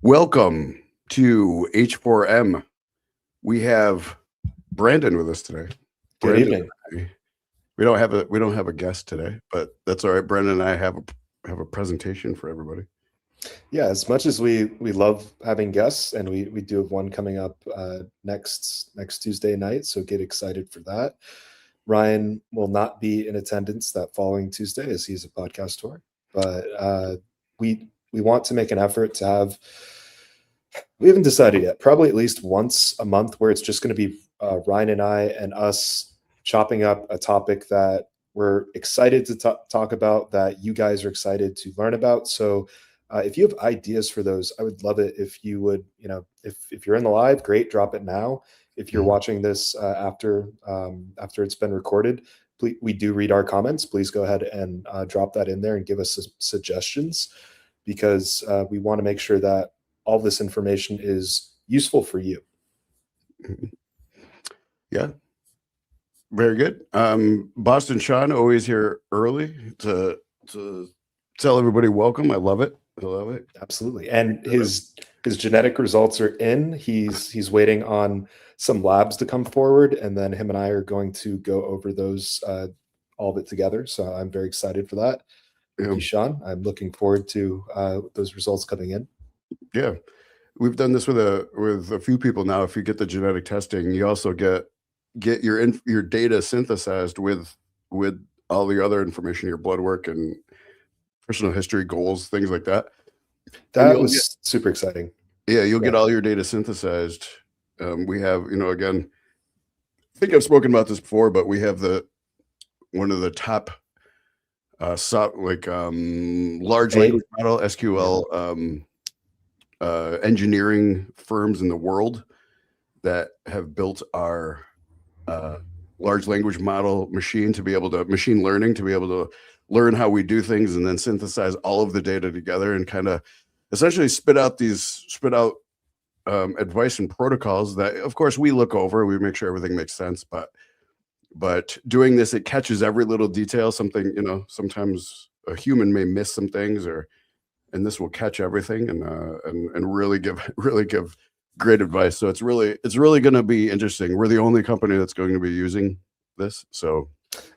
Welcome to H4M. We have Brandon with us today. Good evening. We don't have a guest today, but that's all right. Brandon and I have a presentation for everybody. Yeah, as much as we love having guests, and we do have one coming up next Tuesday night, so get excited for that. Ryan will not be in attendance that following Tuesday as he's a podcast tour, but we want to make an effort to have. We haven't decided yet. Probably at least once a month, where it's just going to be Ryan and I and us chopping up a topic that we're excited to talk about, that you guys are excited to learn about. So if you have ideas for those, I would love it if you would, if you're in the live, great, drop it now. If you're watching this after it's been recorded, we do read our comments. Please go ahead and drop that in there and give us suggestions, because we want to make sure that all this information is useful for you. Yeah. Very good. Boston Sean, always here early to tell everybody welcome. I love it. Absolutely. And his genetic results are in. He's waiting on some labs to come forward, and then him and I are going to go over those all of it together. So I'm very excited for that. Thank you, Sean. I'm looking forward to those results coming in. Yeah. We've done this with a few people now. If you get the genetic testing, you also get your data synthesized with all the other information, your blood work and personal history, goals, things like that. That was super exciting. Yeah, you'll get all your data synthesized. We have, again, I think I've spoken about this before, but we have one of the top large language model, SQL, engineering firms in the world that have built our large language model machine learning to be able to learn how we do things, and then synthesize all of the data together and kind of essentially spit out advice and protocols that, of course, we look over. We make sure everything makes sense, but doing this, it catches every little detail. Something, sometimes a human may miss some things, and this will catch everything and really give great advice. So it's really going to be interesting. We're the only company that's going to be using this. So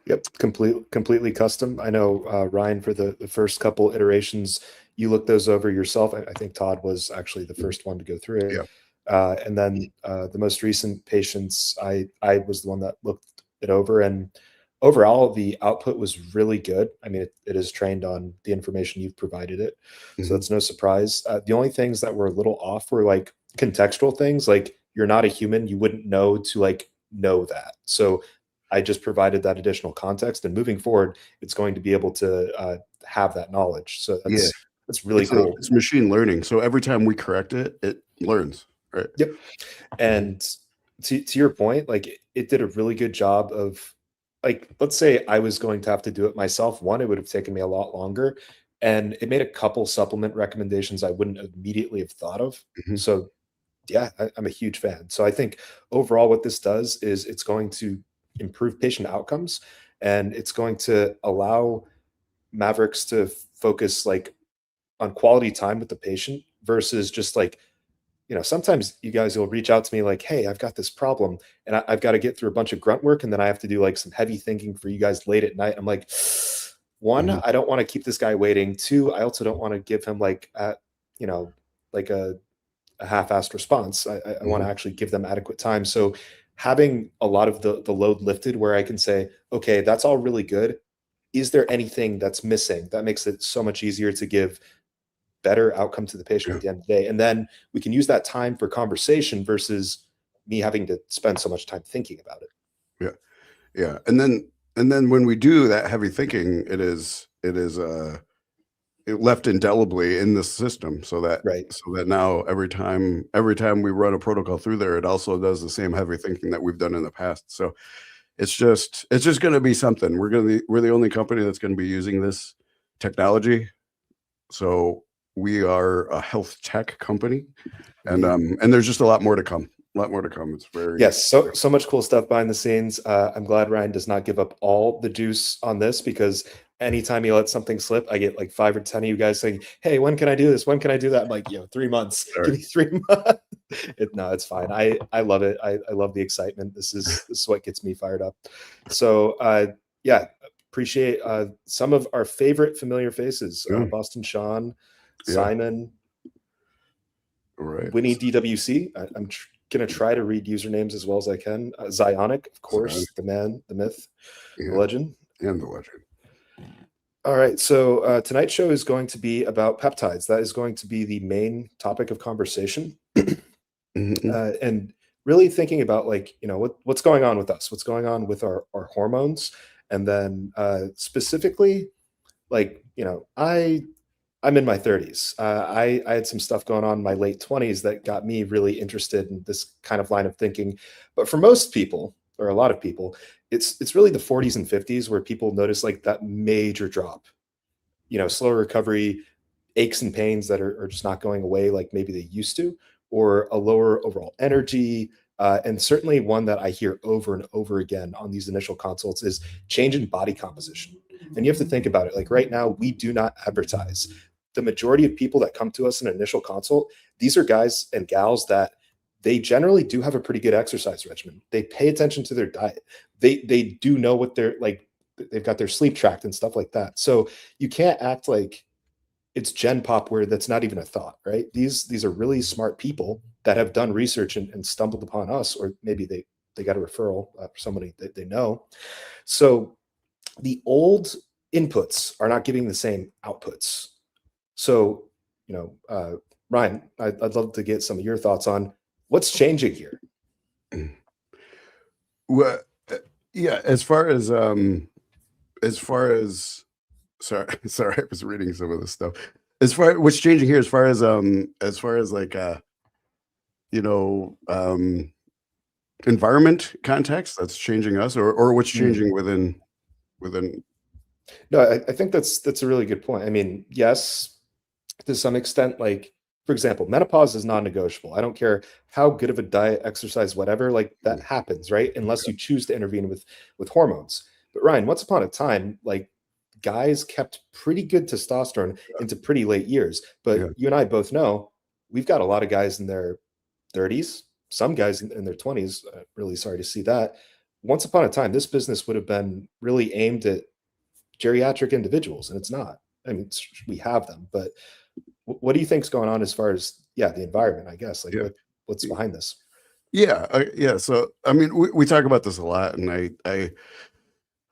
yep, completely custom. I know Ryan, for the first couple iterations, you looked those over yourself. I think Todd was actually the first one to go through it. Yeah. And then the most recent patients, I was the one that looked it over, and overall the output was really good. I mean, it is trained on the information you've provided it, so that's no surprise. The only things that were a little off were like contextual things, like you're not a human, you wouldn't know to know that. So I just provided that additional context, and moving forward, it's going to be able to have that knowledge. So that's really cool. It's machine learning. So every time we correct it, it learns. Right. Yep. And to your point, it did a really good job of, let's say I was going to have to do it myself. One, it would have taken me a lot longer, and it made a couple supplement recommendations I wouldn't immediately have thought of. So yeah, I'm a huge fan. So I think overall what this does is it's going to improve patient outcomes, and it's going to allow Mavericks to focus on quality time with the patient versus just sometimes you guys will reach out to me like, hey, I've got this problem and I've got to get through a bunch of grunt work, and then I have to do some heavy thinking for you guys late at night. I'm like, one, I don't want to keep this guy waiting. Two, I also don't want to give him a half-assed response. I want to actually give them adequate time. So having a lot of the load lifted, where I can say, okay, that's all really good. Is there anything that's missing? That makes it so much easier to give better outcome to the patient at the end of the day. And then we can use that time for conversation versus me having to spend so much time thinking about it. Yeah. And then when we do that heavy thinking, it is left indelibly in the system, so that now every time we run a protocol through there, it also does the same heavy thinking that we've done in the past. So it's just going to be something. We're the only company that's going to be using this technology. So we are a health tech company, and there's just a lot more to come. It's very so much cool stuff behind the scenes. I'm glad Ryan does not give up all the juice on this, because anytime you let something slip, I get like 5 or 10 of you guys saying, "Hey, when can I do this? When can I do that?" I'm like, 3 months. Sorry. Give me 3 months. No, it's fine. I love it. I love the excitement. This is what gets me fired up. So yeah, appreciate some of our favorite familiar faces. Boston Sean, Simon, Winnie DWC. I'm gonna try to read usernames as well as I can. Zionic, of course, the man, the myth, the legend. And the legend. All right, so tonight's show is going to be about peptides. That is going to be the main topic of conversation. And really thinking about, like, what's going on with us, what's going on with our hormones, and then specifically, like, I'm in my 30s. I had some stuff going on in my late 20s that got me really interested in this kind of line of thinking. But for most people, or a lot of people, it's really the 40s and 50s where people notice like that major drop, slower recovery, aches and pains that are just not going away like maybe they used to, or a lower overall energy. And certainly one that I hear over and over again on these initial consults is change in body composition. And you have to think about it. Like right now, we do not advertise. The majority of people that come to us in an initial consult, these are guys and gals that they generally do have a pretty good exercise regimen. They pay attention to their diet. They do know what they're like. They've got their sleep tracked and stuff like that. So you can't act like it's Gen Pop where that's not even a thought, right? These are really smart people that have done research and stumbled upon us, or maybe they got a referral for somebody that they know. So the old inputs are not giving the same outputs. So, Ryan, I'd love to get some of your thoughts on what's changing here. Well, yeah, as far as sorry, I was reading some of this stuff. As far what's changing here, as far as like environment context that's changing us, or what's changing within. No, I think that's a really good point. I mean, yes, to some extent, like, for example, menopause is non-negotiable. I don't care how good of a diet, exercise, whatever, like that happens, right? Unless you choose to intervene with hormones. But Ryan, once upon a time, like, guys kept pretty good testosterone into pretty late years. But you and I both know we've got a lot of guys in their 30s, some guys in their 20s. Really sorry to see that. Once upon a time, this business would have been really aimed at geriatric individuals, and it's not. I mean, we have them, but what do you think's going on as far as the environment, I guess? Like, what's behind this? Yeah. So I mean, we talk about this a lot, and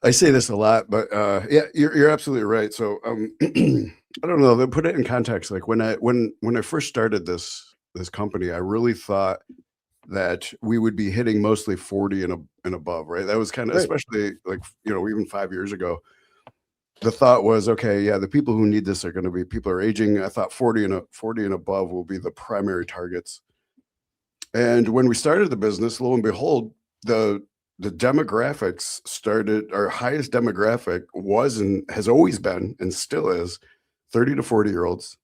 I say this a lot, but yeah, you're absolutely right. So I don't know, to put it in context, like when I first started this company, I really thought that we would be hitting mostly 40 and above, right? That was kind of, especially like, even 5 years ago, the thought was, okay, yeah, the people who need this are going to be people are aging. I thought 40 and above will be the primary targets. And when we started the business, lo and behold, the demographics started. Our highest demographic was and has always been and still is 30 to 40-year-olds.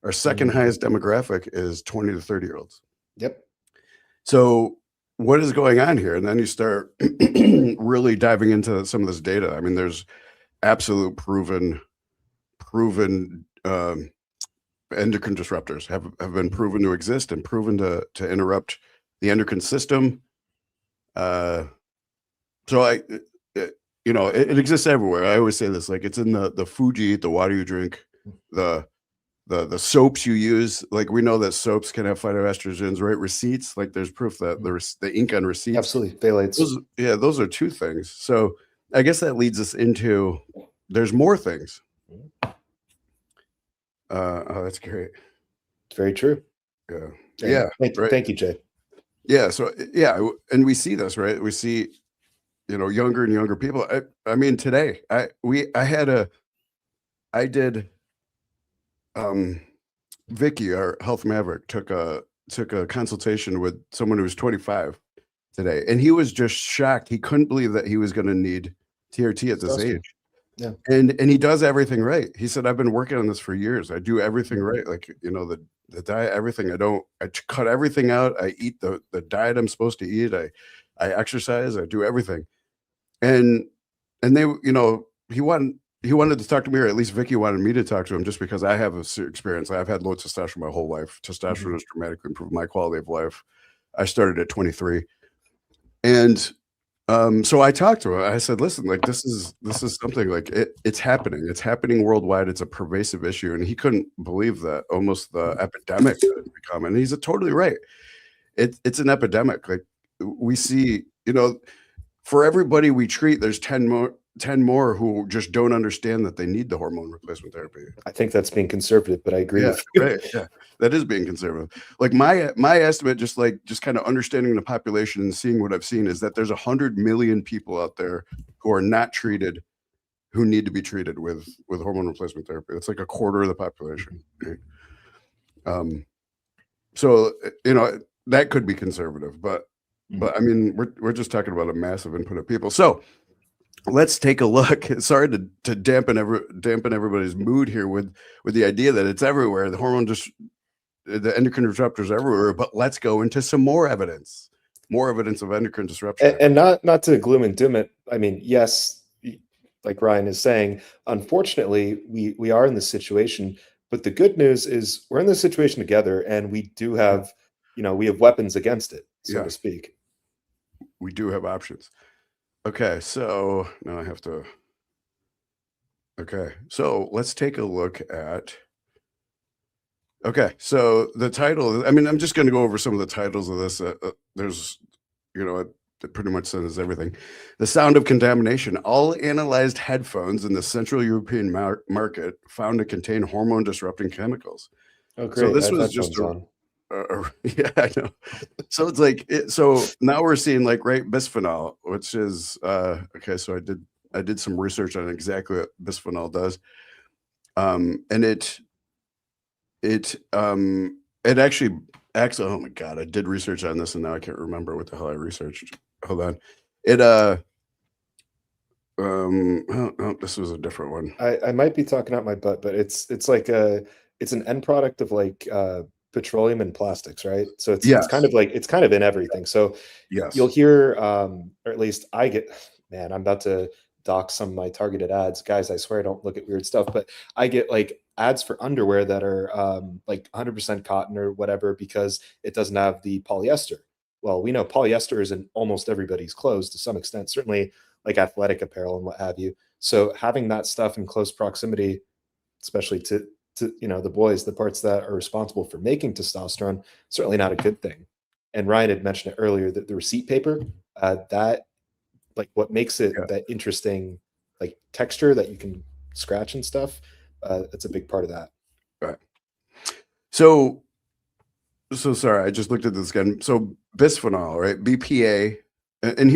Our second highest demographic is 20 to 30-year-olds. Yep. So what is going on here? And then you start really diving into some of this data. I mean, there's absolute proven endocrine disruptors have been proven to exist and proven to interrupt the endocrine system. So it exists everywhere. I always say this, like, it's in the food you eat, the water you drink, the soaps you use. Like, we know that soaps can have phytoestrogens, right? Receipts, like there's proof that the ink on receipts. Absolutely. Phthalates. Those are two things. So I guess that leads us into, there's more things. Oh, that's great. It's very true. Yeah. Thank you, Jay. Yeah. So and we see this, right? We see, younger and younger people. I mean, today Vicky, our health maverick, took a consultation with someone who was 25 today, and he was just shocked. He couldn't believe that he was going to need TRT at this age. Yeah. And he does everything right. He said, I've been working on this for years. I do everything right. Like, the diet, everything. I cut everything out. I eat the diet I'm supposed to eat. I exercise. I do everything. And they, he wanted he wanted to talk to me, or at least Vicky wanted me to talk to him, just because I have a experience. I've had low testosterone my whole life. Testosterone has dramatically improved my quality of life. I started at 23, and so I talked to him. I said, "Listen, like this is something like it's happening. It's happening worldwide. It's a pervasive issue." And he couldn't believe that almost the epidemic that it's become. And he's totally right. It's an epidemic. Like we see, for everybody we treat, there's 10 more who just don't understand that they need the hormone replacement therapy. I think that's being conservative, but I agree with you. Right. Yeah. That is being conservative. Like my estimate, just kind of understanding the population and seeing what I've seen, is that there's 100 million people out there who are not treated, who need to be treated with hormone replacement therapy. It's like a quarter of the population. Right? So, that could be conservative, but I mean, we're just talking about a massive input of people. So let's take a look. Sorry to dampen everybody's mood here with the idea that it's everywhere. The endocrine disruptors everywhere, but let's go into some more evidence of endocrine disruption. And not to gloom and doom it. I mean, yes, like Ryan is saying, unfortunately, we are in this situation, but the good news is we're in this situation together, and we do have, we have weapons against it, so to speak. We do have options. Okay, so now I have to. Okay, so let's take a look at. Okay, so the title, I mean, I'm just going to go over some of the titles of this. There's, it pretty much says everything. The Sound of Contamination. All analyzed headphones in the Central European market found to contain hormone disrupting chemicals. Oh, great. So this was just yeah, I know. So it's like, so now we're seeing bisphenol, which is, okay, so I did some research on exactly what bisphenol does. And it actually acts, oh my God, I did research on this and now I can't remember what the hell I researched. Hold on. This was a different one. I might be talking out my butt, but it's like it's an end product of petroleum and plastics, right? So it's kind of in everything. So you'll hear, or at least I get, man, I'm about to dox some of my targeted ads. Guys, I swear I don't look at weird stuff, but I get ads for underwear that are 100% cotton or whatever, because it doesn't have the polyester. Well, we know polyester is in almost everybody's clothes to some extent, certainly athletic apparel and what have you. So having that stuff in close proximity, especially to the boys, the parts that are responsible for making testosterone, certainly not a good thing. And Ryan had mentioned it earlier, that the receipt paper, that what makes it that interesting texture that you can scratch and stuff, that's a big part of that. Right. So sorry, I just looked at this again. So bisphenol, right? BPA, and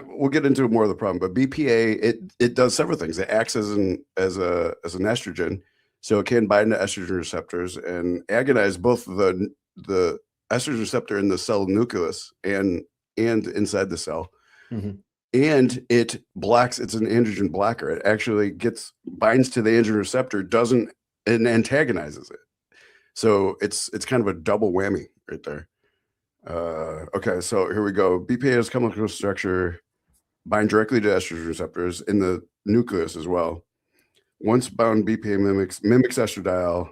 we'll get into more of the problem, but BPA, it does several things. It acts as an estrogen, so it can bind to estrogen receptors and agonize both the estrogen receptor in the cell nucleus and inside the cell. And it's an androgen blocker. It actually binds to the androgen receptor, and antagonizes it. So it's kind of a double whammy right there. Okay, so here we go. BPA's chemical structure bind directly to estrogen receptors in the nucleus as well. Once bound, BPA mimics estradiol.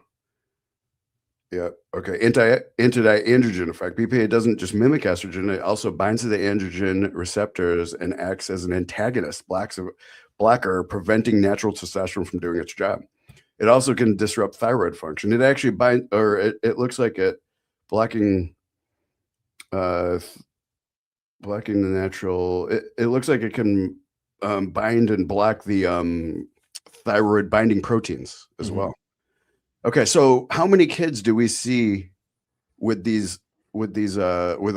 Yeah. Okay. Anti-androgen effect. BPA doesn't just mimic estrogen; it also binds to the androgen receptors and acts as an antagonist, blocker, preventing natural testosterone from doing its job. It also can disrupt thyroid function. It actually it looks like it blocking the natural. It looks like it can bind and block the thyroid binding proteins as well. Okay, so how many kids do we see with the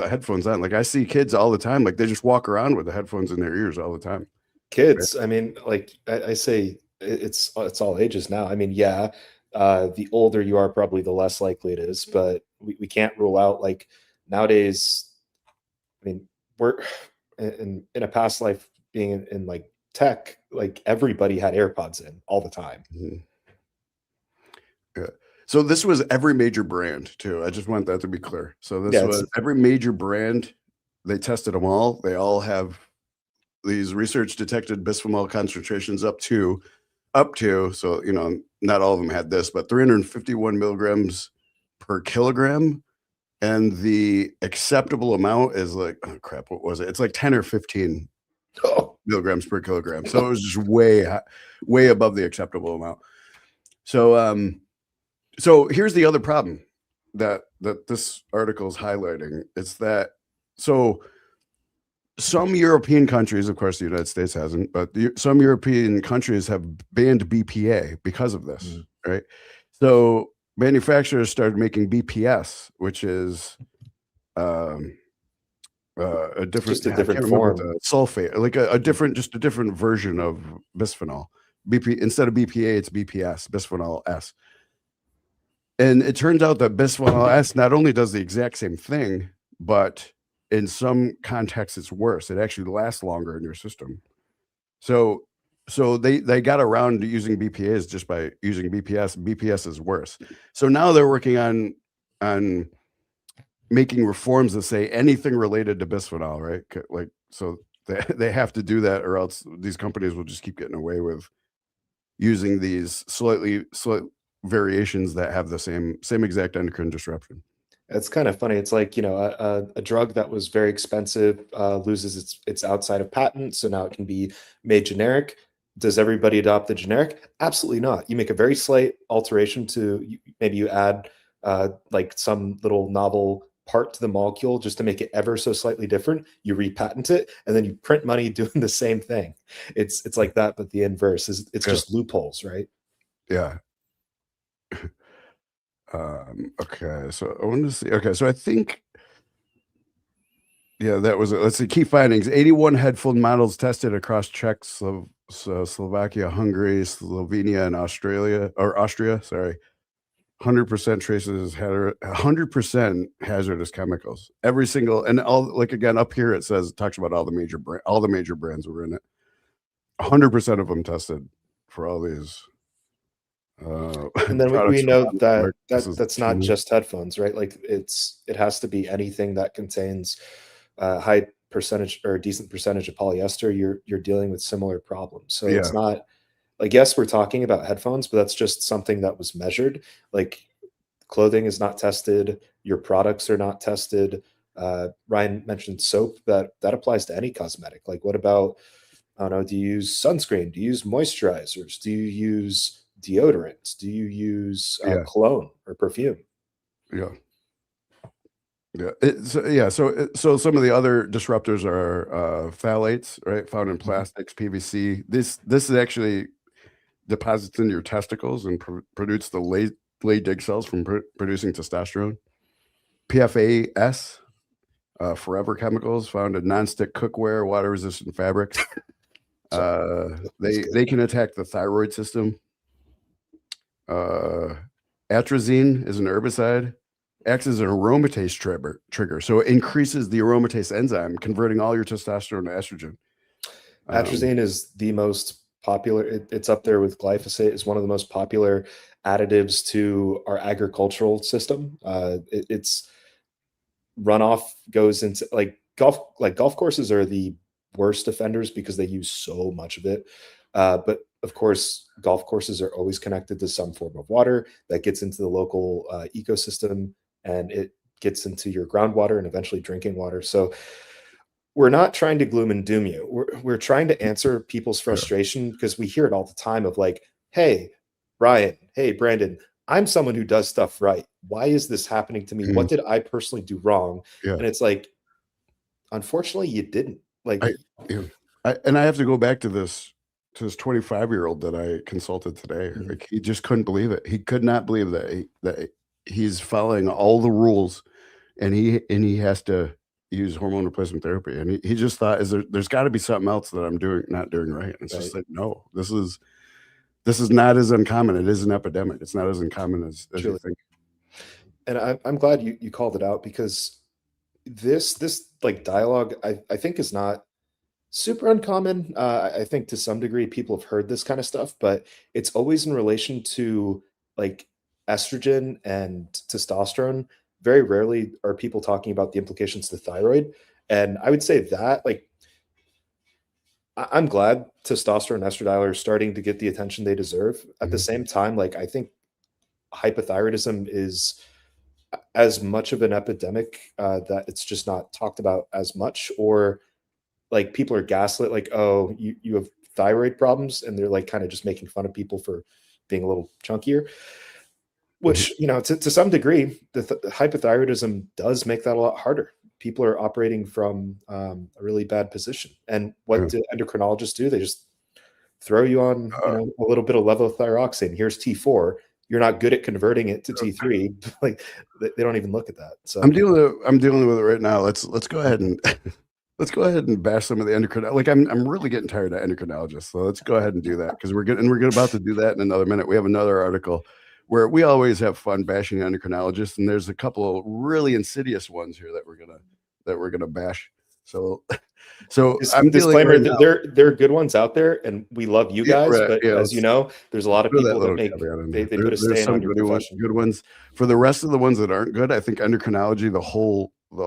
headphones on? I see kids all the time. They just walk around with the headphones in their ears all the time. Kids, right? I mean, I say it's all ages now. I mean, the older you are, probably the less likely it is, but we can't rule out nowadays. I mean, we're in a past life being in tech, everybody had AirPods in all the time. Yeah. So this was every major brand too. I just want that to be clear. So this was every major brand. They tested them all. They all have these research detected bisphenol concentrations up to up to, so, you know, not all of them had this, but 351 milligrams per kilogram. And the acceptable amount is like, oh crap, what was it? It's like 10 or 15 milligrams per kilogram. So it was just way above the acceptable amount. So, so here's the other problem that this article is highlighting. It's that, so some European countries, of course, the United States hasn't, but some European countries have banned BPA because of this, right? So manufacturers started making BPS, which is a different, just a different form, sulfate, like a different, just a different version of bisphenol. Instead of BPA, it's BPS, bisphenol S. And it turns out that bisphenol S not only does the exact same thing, but in some contexts it's worse. It actually lasts longer in your system. So they got around to using BPAs just by using BPS. BPS is worse. So now they're working on making reforms that say anything related to bisphenol, right? Like, so they have to do that, or else these companies will just keep getting away with using these slight variations that have the same exact endocrine disruption. It's kind of funny. It's like, you know, a drug that was very expensive loses its outside of patent, so now it can be made generic. Does everybody adopt the generic? Absolutely not. You make a very slight alteration to, maybe you add like some little novel part to the molecule just to make it ever so slightly different. You repatent it, and then you print money doing the same thing. It's like that, but the inverse is, it's just loopholes, right? Yeah. Okay, so I want to see. Okay, so I think, yeah, that was it. Let's see. Key findings: 81 headphone models tested across Czech, Slovakia, Hungary, Slovenia, and Austria. Sorry, 100% traces 100% hazardous chemicals. Every single, and all, like, again up here it says, it talks about all the major brands were in it. 100% of them tested for all these. And then we know that that's not just headphones, right? Like it has to be anything that contains high percentage or a decent percentage of polyester. You're dealing with similar problems. So it's not like, yes, we're talking about headphones, but that's just something that was measured. Like clothing is not tested, your products are not tested. Ryan mentioned soap, that applies to any cosmetic. Like, what about, I don't know, do you use sunscreen? Do you use moisturizers? Do you use deodorants? Do you use cologne or perfume? Yeah. So some of the other disruptors are phthalates, right? Found in plastics, PVC. This is actually deposits in your testicles and produce the Leydig cells from producing testosterone. PFAS, forever chemicals found in nonstick cookware, water-resistant fabrics. They can attack the thyroid system. Atrazine is an herbicide, acts as an aromatase trigger. So it increases the aromatase enzyme, converting all your testosterone to estrogen. Atrazine is the most popular. It's up there with glyphosate. It's one of the most popular additives to our agricultural system. It's runoff goes into golf courses are the worst offenders because they use so much of it. But of course, golf courses are always connected to some form of water that gets into the local ecosystem, and it gets into your groundwater and eventually drinking water. So we're not trying to gloom and doom you. We're trying to answer people's frustration, because we hear it all the time of like, hey, Ryan, hey, Brandon, I'm someone who does stuff right. Why is this happening to me? What did I personally do wrong? And it's like, unfortunately, you didn't. Like, and I have to go back to this 25-year-old that I consulted today. Like, he just couldn't believe it. He could not believe that he's following all the rules, and he has to use hormone replacement therapy. And he just thought, there's got to be something else that I'm not doing right. And it's just like, no, this is not as uncommon. It is an epidemic. It's not as uncommon as you think. And I'm glad you called it out, because this like dialogue, I think is not super uncommon. I think to some degree people have heard this kind of stuff, but it's always in relation to like estrogen and testosterone. Very rarely are people talking about the implications to thyroid. And I would say that, like, I'm glad testosterone and estradiol are starting to get the attention they deserve. At the same time, like, I think hypothyroidism is as much of an epidemic that it's just not talked about as much, or like people are gaslit, like, oh, you have thyroid problems, and they're like kind of just making fun of people for being a little chunkier, which, you know, to some degree, the hypothyroidism does make that a lot harder. People are operating from a really bad position. And what do endocrinologists do? They just throw you on, you know, a little bit of levothyroxine. Here's T4. You're not good at converting it to T3. Like, they don't even look at that. So I'm dealing with it right now. Let's go ahead and let's go ahead and bash some of the endocrine. Like, I'm really getting tired of endocrinologists. So let's go ahead and do that, because we're about to do that in another minute. We have another article where we always have fun bashing endocrinologists, and there's a couple of really insidious ones here that we're gonna bash. So I'm disclaimer, there are good ones out there, and we love you guys, right, but as you know, there's a lot of people that make they put a stain on your profession. Good ones. For the rest of the ones that aren't good, I think endocrinology, the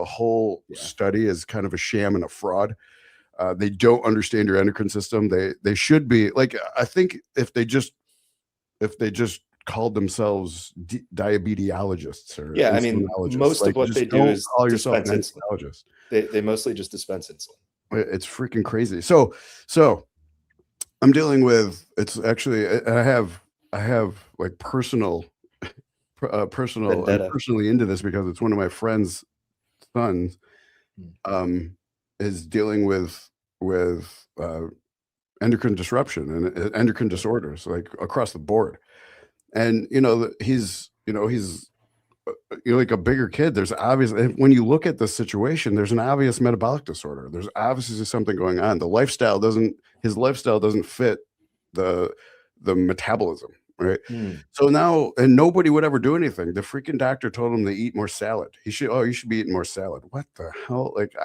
whole study is kind of a sham and a fraud. They don't understand your endocrine system. They should be like, I think if they just called themselves diabetologists or I mean, most of what they do is call yourself an endocrinologist. They mostly just dispense insulin. It's freaking crazy. So I'm dealing with, it's actually, I have like personally into this, because it's one of my friend's sons is dealing with endocrine disruption and endocrine disorders, like across the board. And he's like a bigger kid. There's obviously, when you look at the situation, there's an obvious metabolic disorder. There's obviously something going on. His lifestyle doesn't fit the metabolism, right? So now, and nobody would ever do anything. The freaking doctor told him to eat more salad. You should be eating more salad. What the hell? Like,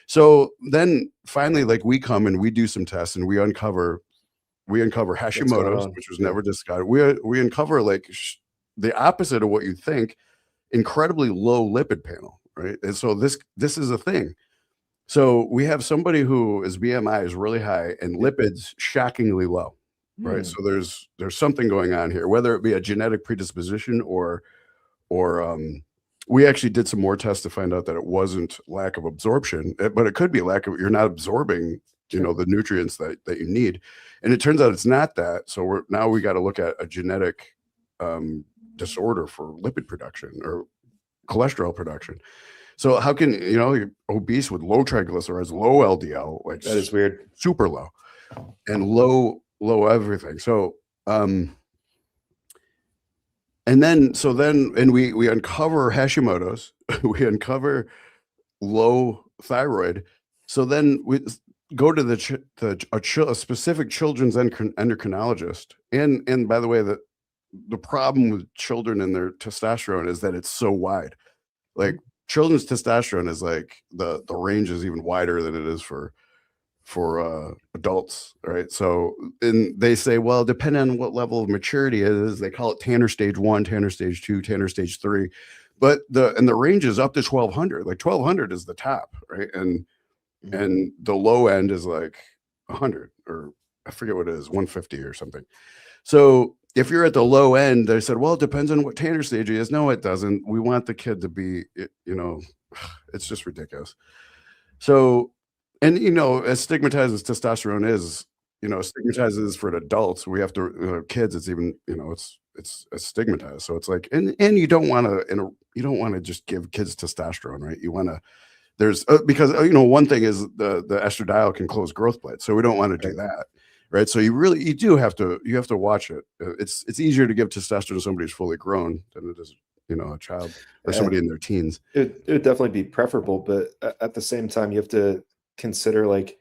so then finally, like, we come and we do some tests, and we uncover Hashimoto's, which was never discussed. We uncover like the opposite of what you think, incredibly low lipid panel, right? And so this is a thing. So we have somebody whose BMI is really high and lipids shockingly low, right? So there's something going on here, whether it be a genetic predisposition or we actually did some more tests to find out that it wasn't lack of absorption, but it could be you're not absorbing the nutrients that you need. And it turns out it's not that. So we got to look at a genetic disorder for lipid production or cholesterol production. So how can, you're obese with low triglycerides, low LDL, like that is weird, super low, and low everything. So, and then we uncover Hashimoto's, we uncover low thyroid. So then we go to a specific children's endocrinologist. And by the way, the problem with children and their testosterone is that it's so wide. Like, children's testosterone is like the range is even wider than it is for adults, right? So, and they say, well, depending on what level of maturity it is, they call it Tanner stage 1, Tanner stage 2, Tanner stage 3. But the range is up to 1200. Like 1200 is the top, right? And the low end is like 100, or I forget what it is, 150 or something. So if you're at the low end, they said, well, it depends on what Tanner stage he is. No, it doesn't. We want the kid to be, it's just ridiculous. So, and as stigmatized as testosterone is, stigmatized for adults, we have to, kids, it's even, it's stigmatized. So it's like, and you don't want to just give kids testosterone, right? You want to, because one thing is the estradiol can close growth plates, so we don't want to do that, right? So you do have to watch it. It's easier to give testosterone to somebody who's fully grown than it is a child or somebody in their teens. It would definitely be preferable, but at the same time, you have to consider, like,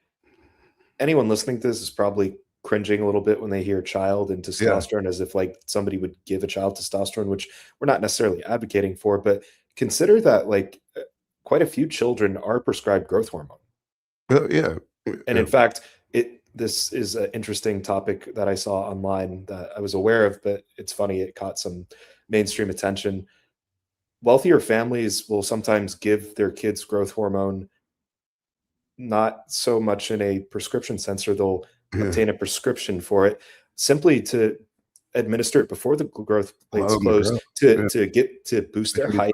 anyone listening to this is probably cringing a little bit when they hear child and testosterone, as if like somebody would give a child testosterone, which we're not necessarily advocating for. But consider that, like, quite a few children are prescribed growth hormone. And in fact, this is an interesting topic that I saw online that I was aware of, but it's funny, it caught some mainstream attention. Wealthier families will sometimes give their kids growth hormone not so much in a prescription sense, or they'll obtain a prescription for it simply to administer it before the growth plates close to boost their height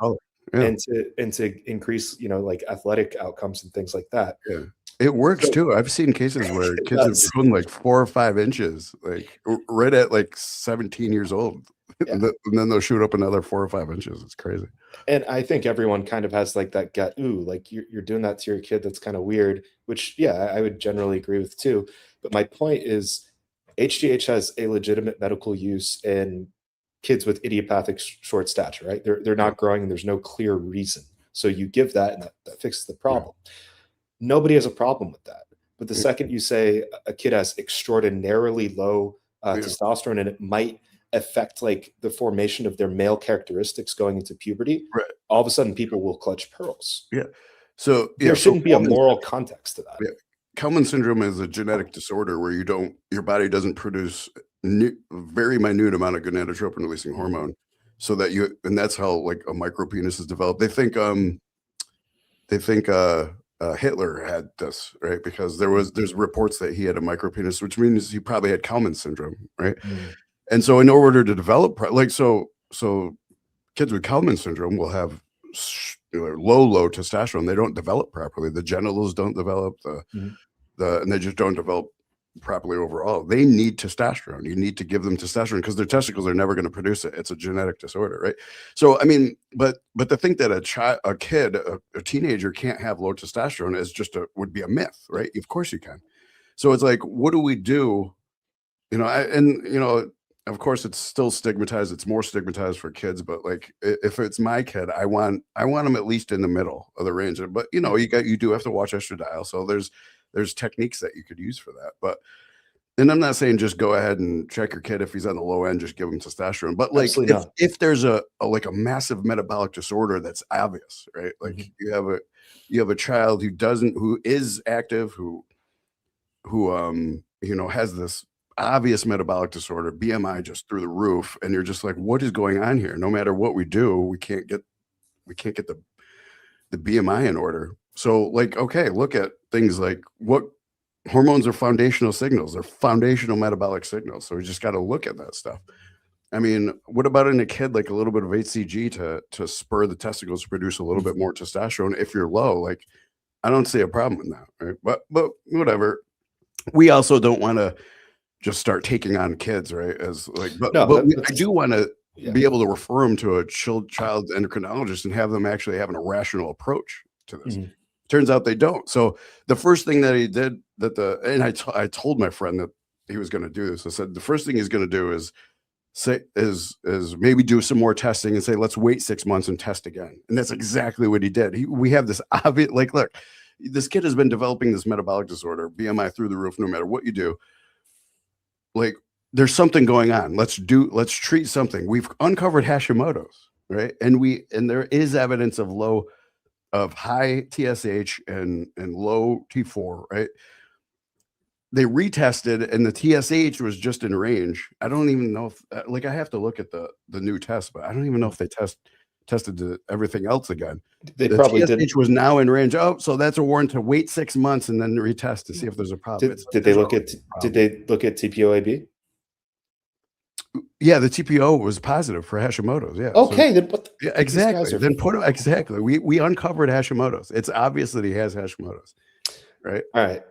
and to increase, like athletic outcomes and things like that. Yeah. It works too. I've seen cases where kids have grown like 4 or 5 inches, like right at like 17 years old. Yeah. And then they'll shoot up another 4 or 5 inches. It's crazy. And I think everyone kind of has like that gut, ooh, like you're doing that to your kid. That's kind of weird, which, yeah, I would generally agree with too. But my point is HGH has a legitimate medical use in kids with idiopathic short stature, right? They're not growing and there's no clear reason. So you give that and that fixes the problem. Yeah. Nobody has a problem with that. But the second you say a kid has extraordinarily low testosterone and it might affect like the formation of their male characteristics going into puberty, all of a sudden people will clutch pearls. Yeah. So there shouldn't be a moral context to that. Yeah. Kalman syndrome is a genetic disorder where your body doesn't produce very minute amount of gonadotropin releasing hormone, so that and that's how like a micropenis is developed. They think Hitler had this, right? Because there's reports that he had a micropenis, which means he probably had Kalman syndrome, right? And so in order to develop so kids with Kalman syndrome will have low testosterone. They don't develop properly. The genitals don't develop, and they just don't develop properly overall. They need testosterone. You need to give them testosterone because their testicles are never going to produce it. It's a genetic disorder, right? So I mean, but to think that a teenager can't have low testosterone is would be a myth, right? Of course you can. So it's like, what do we do? Of course it's still stigmatized. It's more stigmatized for kids, but like if it's my kid, I want them at least in the middle of the range. But you do have to watch estradiol. So there's techniques that you could use for that. And I'm not saying just go ahead and check your kid if he's on the low end, just give him testosterone. But like if there's a massive metabolic disorder that's obvious, right? Like you have a child who is active, who has this obvious metabolic disorder, BMI just through the roof, and you're just like, what is going on here? No matter what we do, we can't get the BMI in order. So like, okay, look at things like what hormones are foundational signals. They're foundational metabolic signals. So we just got to look at that stuff. I mean, what about in a kid, like a little bit of HCG to spur the testicles to produce a little bit more testosterone if you're low? Like, I don't see a problem in that, right? But whatever. We also don't want to just start taking on kids, right? I do want to be able to refer them to a child endocrinologist and have them actually having a rational approach to this. Turns out they don't. So the first thing that he did I told my friend that he was going to do this. I said, the first thing he's going to do is maybe do some more testing and say, let's wait 6 months and test again. And that's exactly what he did. We have this obvious, like, look, this kid has been developing this metabolic disorder, BMI through the roof, no matter what you do. Like, there's something going on. Let's treat something. We've uncovered Hashimoto's, right? And there is evidence of high TSH and low T4, right? They retested and the TSH was just in range. I don't even know if I have to look at the new test, but I don't even know if they tested everything else again. They probably TSH did. Was now in range. Oh, so that's a warrant to wait 6 months and then retest to see if there's a problem. Did they look at TPO-AB? Yeah, the TPO was positive for Hashimoto's. Yeah. Okay, then exactly. Exactly. We uncovered Hashimoto's. It's obvious that he has Hashimoto's, right? All right.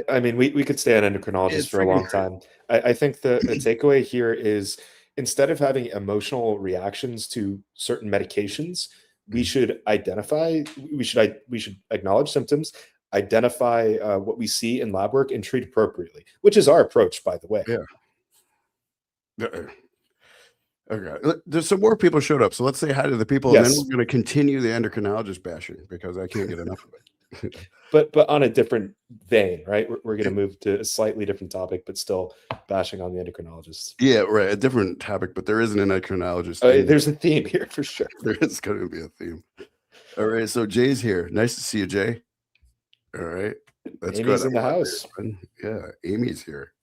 I mean, we could stay on endocrinologists for a long time. I think the takeaway here is, instead of having emotional reactions to certain medications, we should acknowledge symptoms, identify what we see in lab work, and treat appropriately, which is our approach, by the way. Yeah. Okay. There's some more people showed up. So let's say hi to the people, and then we're going to continue the endocrinologist bashing because I can't get enough of it. But on a different vein, right? We're going to move to a slightly different topic, but still bashing on the endocrinologists. Yeah, right. A different topic, but there is an endocrinologist. There's a theme here for sure. There is going to be a theme. All right. So Jay's here. Nice to see you, Jay. All right. That's Amy's in the house. Yeah, Amy's here.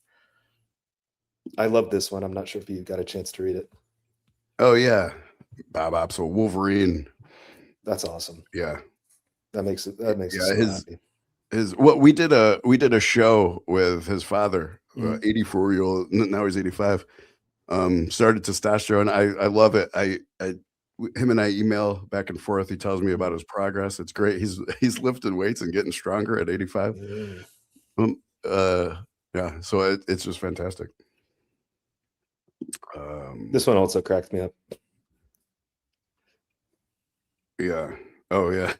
I love this one. I'm not sure if you got a chance to read it. Oh yeah, Bob. So Wolverine. That's awesome. Yeah, that makes us so happy. we did a show with his father, 84-year-old, now he's 85. Started testosterone. I love it. Him and I email back and forth. He tells me about his progress. It's great. He's lifting weights and getting stronger at 85. Yeah, so it's just fantastic. This one also cracked me up. Yeah. Oh yeah.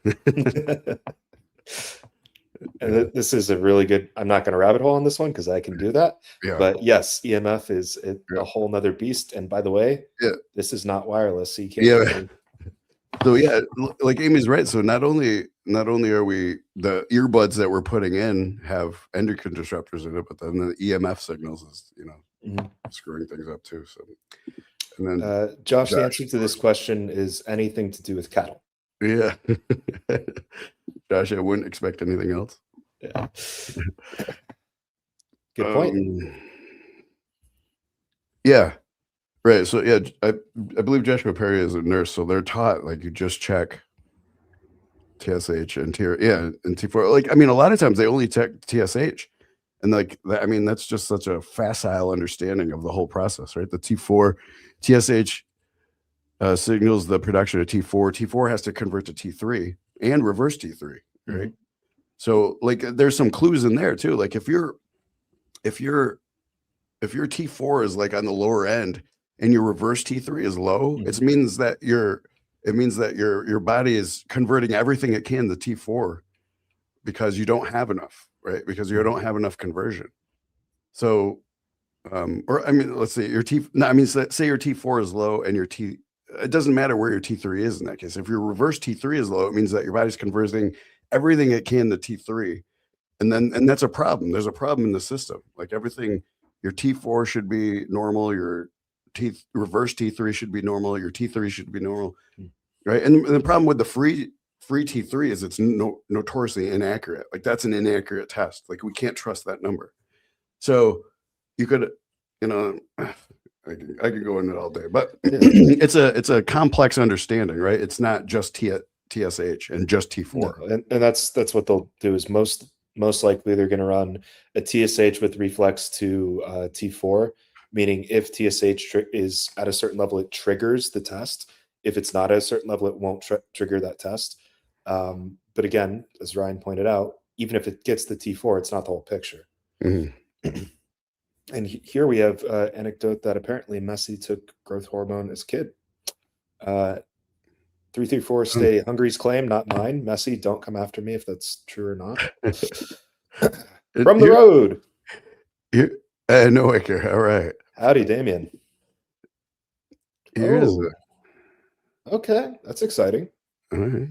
And this is a really good, I'm not going to rabbit hole on this one because I can do that. Yeah. But yes, EMF is a whole nother beast. And by the way, this is not wireless, so you can't. Yeah. So yeah, like Amy's right. So not only are we, the earbuds that we're putting in have endocrine disruptors in it, but then the EMF signals is, screwing things up too. So, and then Josh, the answer to this question is anything to do with cattle. Yeah. Josh, I wouldn't expect anything else. Yeah. Good point. Yeah. Right. So yeah, I believe Joshua Perry is a nurse, so they're taught like you just check TSH and T4. Like, I mean, a lot of times they only check TSH, and like that, I mean, that's just such a facile understanding of the whole process, right? The T4 TSH signals the production of T4. T4 has to convert to T3 and reverse T3, right? So like there's some clues in there too. Like if your T4 is like on the lower end and your reverse T3 is low, it means that your body is converting everything it can to T4 because you don't have enough, right? Because you don't have enough conversion. So or I mean, let's say say your T4 is low and it doesn't matter where your T3 is in that case. If your reverse T3 is low, it means that your body's converting everything it can to T3. And that's a problem. There's a problem in the system. Like everything, your T4 should be normal, your reverse T3 should be normal, your T3 should be normal, right? And the problem with the free T3 is it's notoriously inaccurate. Like that's an inaccurate test. Like we can't trust that number. So you could, I could go into it all day, but it's a complex understanding, right? It's not just TSH and just T4. No, and that's what they'll do is most likely they're going to run a TSH with reflex to T4, meaning if TSH is at a certain level, it triggers the test. If it's not at a certain level, it won't trigger that test. But again, as Ryan pointed out, even if it gets the T4, it's not the whole picture. And here we have an anecdote that apparently Messi took growth hormone as a kid. 334 stay Hungary's claim, not mine. Messi, don't come after me if that's true or not. From the road. No, I care. All right. Howdy, Damien. Here's okay, that's exciting. All right.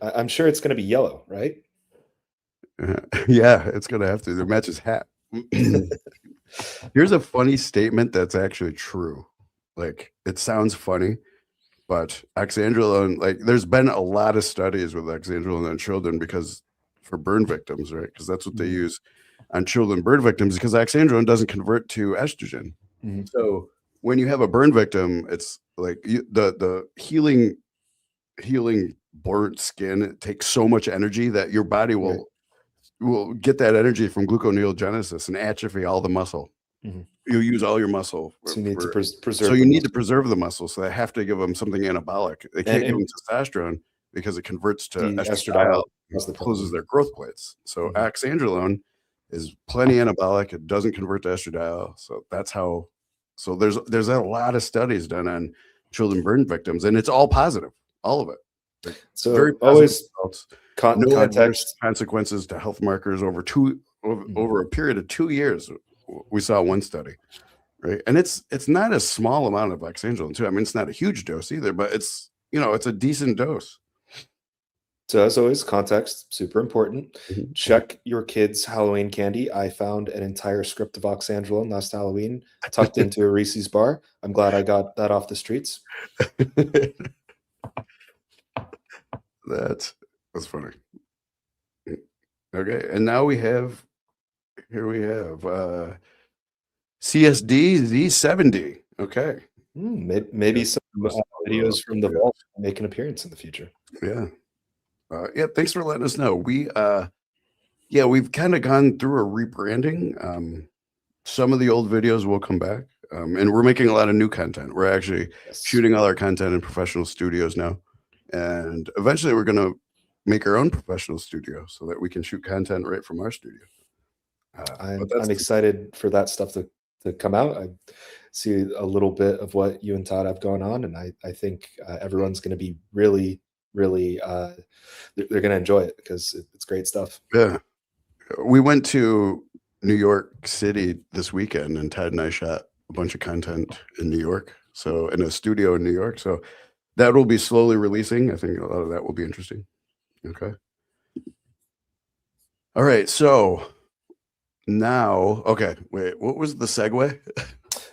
I'm sure it's going to be yellow, right? Yeah, it's going to have to. It matches hat. Here's a funny statement that's actually true. Like it sounds funny, but oxandrolone, like there's been a lot of studies with oxandrolone on children for burn victims, right? Because that's what they use on children burn victims because oxandrolone doesn't convert to estrogen. So when you have a burn victim, it's like the healing burnt skin, it takes so much energy that your body will get that energy from gluconeogenesis and atrophy all the muscle. You use all your muscle. So you need to preserve. So you need to preserve the muscle. So they have to give them something anabolic. They can't give them testosterone because it converts to estradiol, closes their growth plates. So oxandrolone is plenty anabolic. It doesn't convert to estradiol. So that's how. So there's a lot of studies done on children burn victims, and it's all positive, all of it. Like, so very always results. No adverse consequences to health markers over a period of 2 years. We saw one study, right? And it's not a small amount of oxandrolone too. I mean, it's not a huge dose either, but it's a decent dose. So as always, context, super important. Check your kids' Halloween candy. I found an entire script of oxandrolone last Halloween tucked into a Reese's bar. I'm glad I got that off the streets. That's funny. Okay, and now we have CSD Z70. Okay. Maybe some videos from the vault make an appearance in the future. Yeah. Yeah, thanks for letting us know. We've kind of gone through a rebranding. Some of the old videos will come back, and we're making a lot of new content. We're actually shooting all our content in professional studios now, and eventually we're going to make our own professional studio so that we can shoot content right from our studio. I'm excited for that stuff to come out. I see a little bit of what you and Todd have going on, and I think everyone's going to be really, really they're going to enjoy it because it's great stuff. Yeah, we went to New York City this weekend, and Ted and I shot a bunch of content in New York, so in a studio in New York. So that will be slowly releasing. I think a lot of that will be interesting. Okay. All right. So now, okay, wait, what was the segue?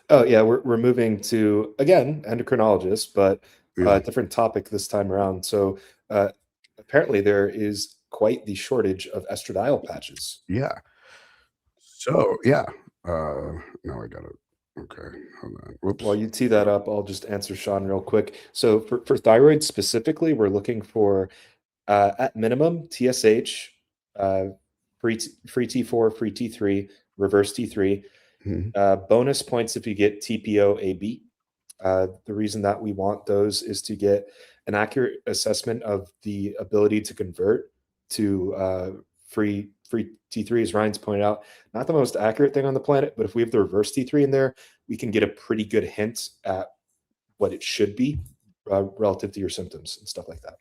Oh yeah, we're moving to, again, endocrinologists, but a different topic this time around. So apparently there is quite the shortage of estradiol patches. Yeah. So yeah. Now I got it. Okay, hold on. Whoops. While you tee that up, I'll just answer Sean real quick. So for thyroid specifically, we're looking for at minimum TSH, free T4, free T3, reverse T3. Bonus points if you get TPO-AB. The reason that we want those is to get an accurate assessment of the ability to convert to free T3, as Ryan's pointed out. Not the most accurate thing on the planet, but if we have the reverse T3 in there, we can get a pretty good hint at what it should be relative to your symptoms and stuff like that.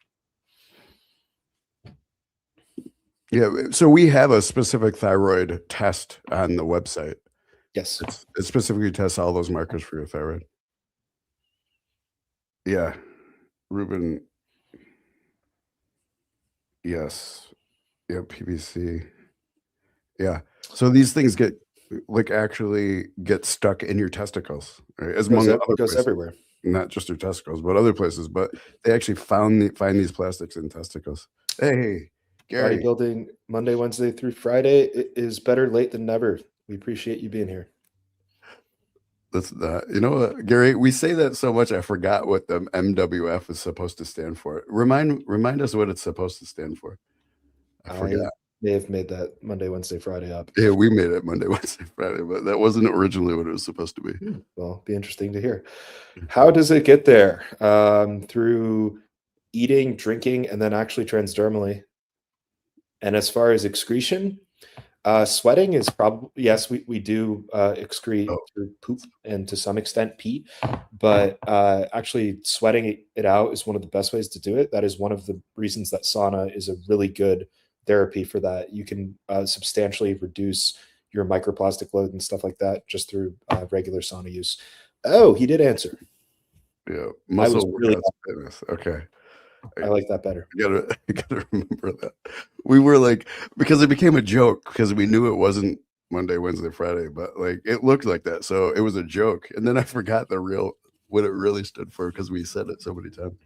Yeah, so we have a specific thyroid test on the website. Yes. It specifically tests all those markers for your thyroid. Yeah. Ruben. Yes. Yeah, PPC. Yeah. So these things actually get stuck in your testicles, right? As among other places. Everywhere. Not just your testicles, but other places. But they actually find these plastics in testicles. Hey, Gary. Bodybuilding Monday, Wednesday through Friday. It is better late than never. We appreciate you being here. That's not, you know what, Gary, we say that so much I forgot what the MWF is supposed to stand for. Remind us what it's supposed to stand for. I forgot. May have made that Monday, Wednesday, Friday up. Yeah, we made it Monday, Wednesday, Friday, but that wasn't originally what it was supposed to be. Well, be interesting to hear. How does it get there? Through eating, drinking, and then actually transdermally. And as far as excretion, sweating is probably, yes, we do excrete through poop and to some extent pee, but actually sweating it out is one of the best ways to do it. That is one of the reasons that sauna is a really good therapy for that. You can substantially reduce your microplastic load and stuff like that just through regular sauna use. Oh, he did answer. Yeah, muscle really fitness. Okay. I like that better. You gotta remember that. We were like, because it became a joke because we knew it wasn't Monday, Wednesday, Friday, but like it looked like that. So it was a joke. And then I forgot what it really stood for because we said it so many times.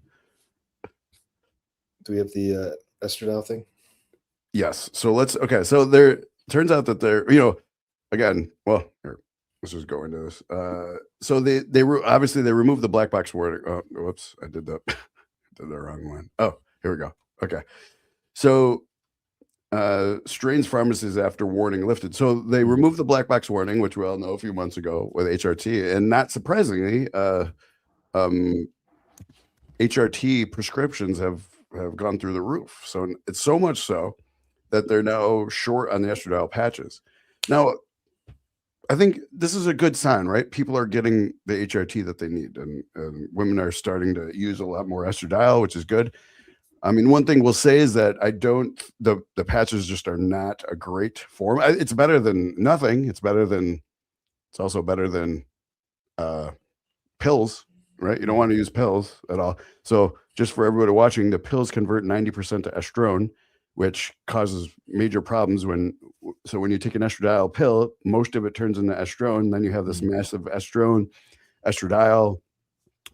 Do we have the estradiol thing? Yes. So so there turns out that again, well, here, let's just go into this. So they obviously they removed the black box warning. Oh, whoops, I did that. Did the wrong one. Oh, here we go. Okay. So Strains pharmacies after warning lifted. So they removed the black box warning, which we all know a few months ago with HRT. And not surprisingly, HRT prescriptions have gone through the roof. So it's so much so that they're now short on the estradiol patches. Now, I think this is a good sign, right? People are getting the HRT that they need, and women are starting to use a lot more estradiol, which is good. I mean, one thing we'll say is that the patches just are not a great form. It's better than nothing. It's also better than pills, right? You don't want to use pills at all. So just for everybody watching, the pills convert 90% to estrone, which causes major problems when you take an estradiol pill, most of it turns into estrone. Then you have this massive estradiol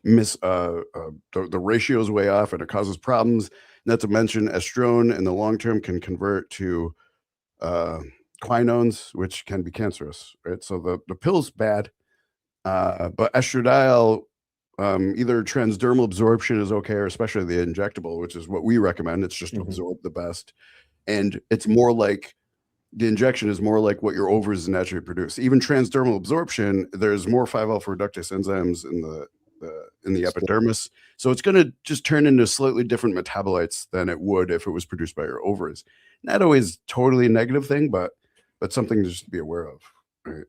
the ratio is way off and it causes problems. Not to mention estrone in the long term can convert to quinones, which can be cancerous, right? So the pill's bad, but estradiol either transdermal absorption is okay, or especially the injectable, which is what we recommend. It's just absorb the best. And it's more like the injection is more like what your ovaries naturally produce. Even transdermal absorption, there's more 5-alpha reductase enzymes in the epidermis. So it's going to just turn into slightly different metabolites than it would if it was produced by your ovaries. Not always totally a negative thing, but something just to be aware of. Right.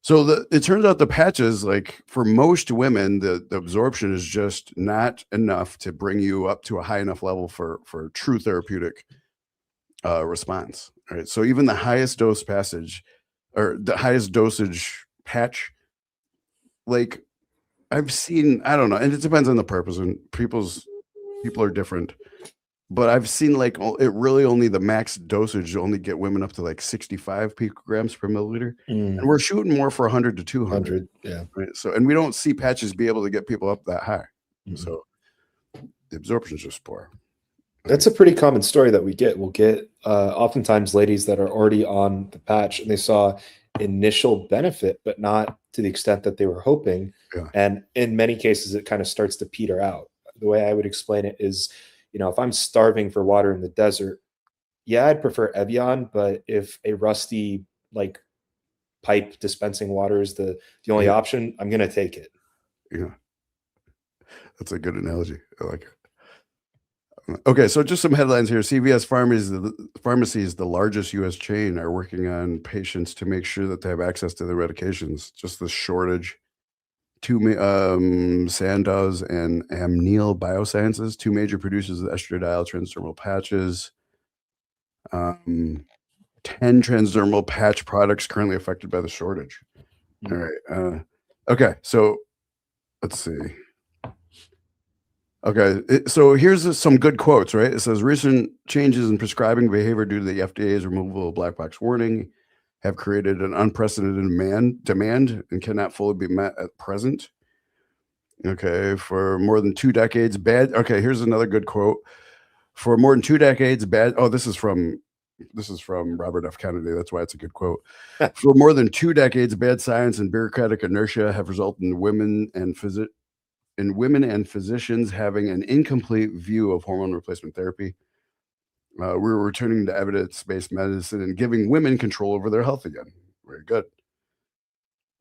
So it turns out the patches, like for most women, the absorption is just not enough to bring you up to a high enough level for true therapeutic response. Right. So even the highest dose passage or the highest dosage patch, like I've seen, I don't know, and it depends on the purpose, and people are different. But I've seen like it really only the max dosage only get women up to like 65 picograms per milliliter, and we're shooting more for 100 to 200. Yeah. Right. So, and we don't see patches be able to get people up that high. So the absorption is just poor. That's a pretty common story that we get. We'll get oftentimes ladies that are already on the patch and they saw initial benefit, but not to the extent that they were hoping. Yeah. And in many cases, it kind of starts to peter out. The way I would explain it is, if I'm starving for water in the desert, yeah, I'd prefer Evian, but if a rusty like pipe dispensing water is the only option, I'm going to take it. Yeah. That's a good analogy. I like it. Okay, so just some headlines here. CVS Pharmacies, the largest U.S. chain, are working on patients to make sure that they have access to their medications. Just the shortage. Sandoz and Amneal Biosciences, two major producers of estradiol transdermal patches. 10 transdermal patch products currently affected by the shortage. All right. Okay, so let's see. Okay, so here's some good quotes, right? It says recent changes in prescribing behavior due to the FDA's removal of black box warning have created an unprecedented demand and cannot fully be met at present. Okay, for more than 2 decades, okay, here's another good quote. For more than 2 decades, this is from Robert F. Kennedy. That's why it's a good quote. For more than 2 decades, bad science and bureaucratic inertia have resulted in women and physicians having an incomplete view of hormone replacement therapy. We're returning to evidence-based medicine and giving women control over their health again. Very good.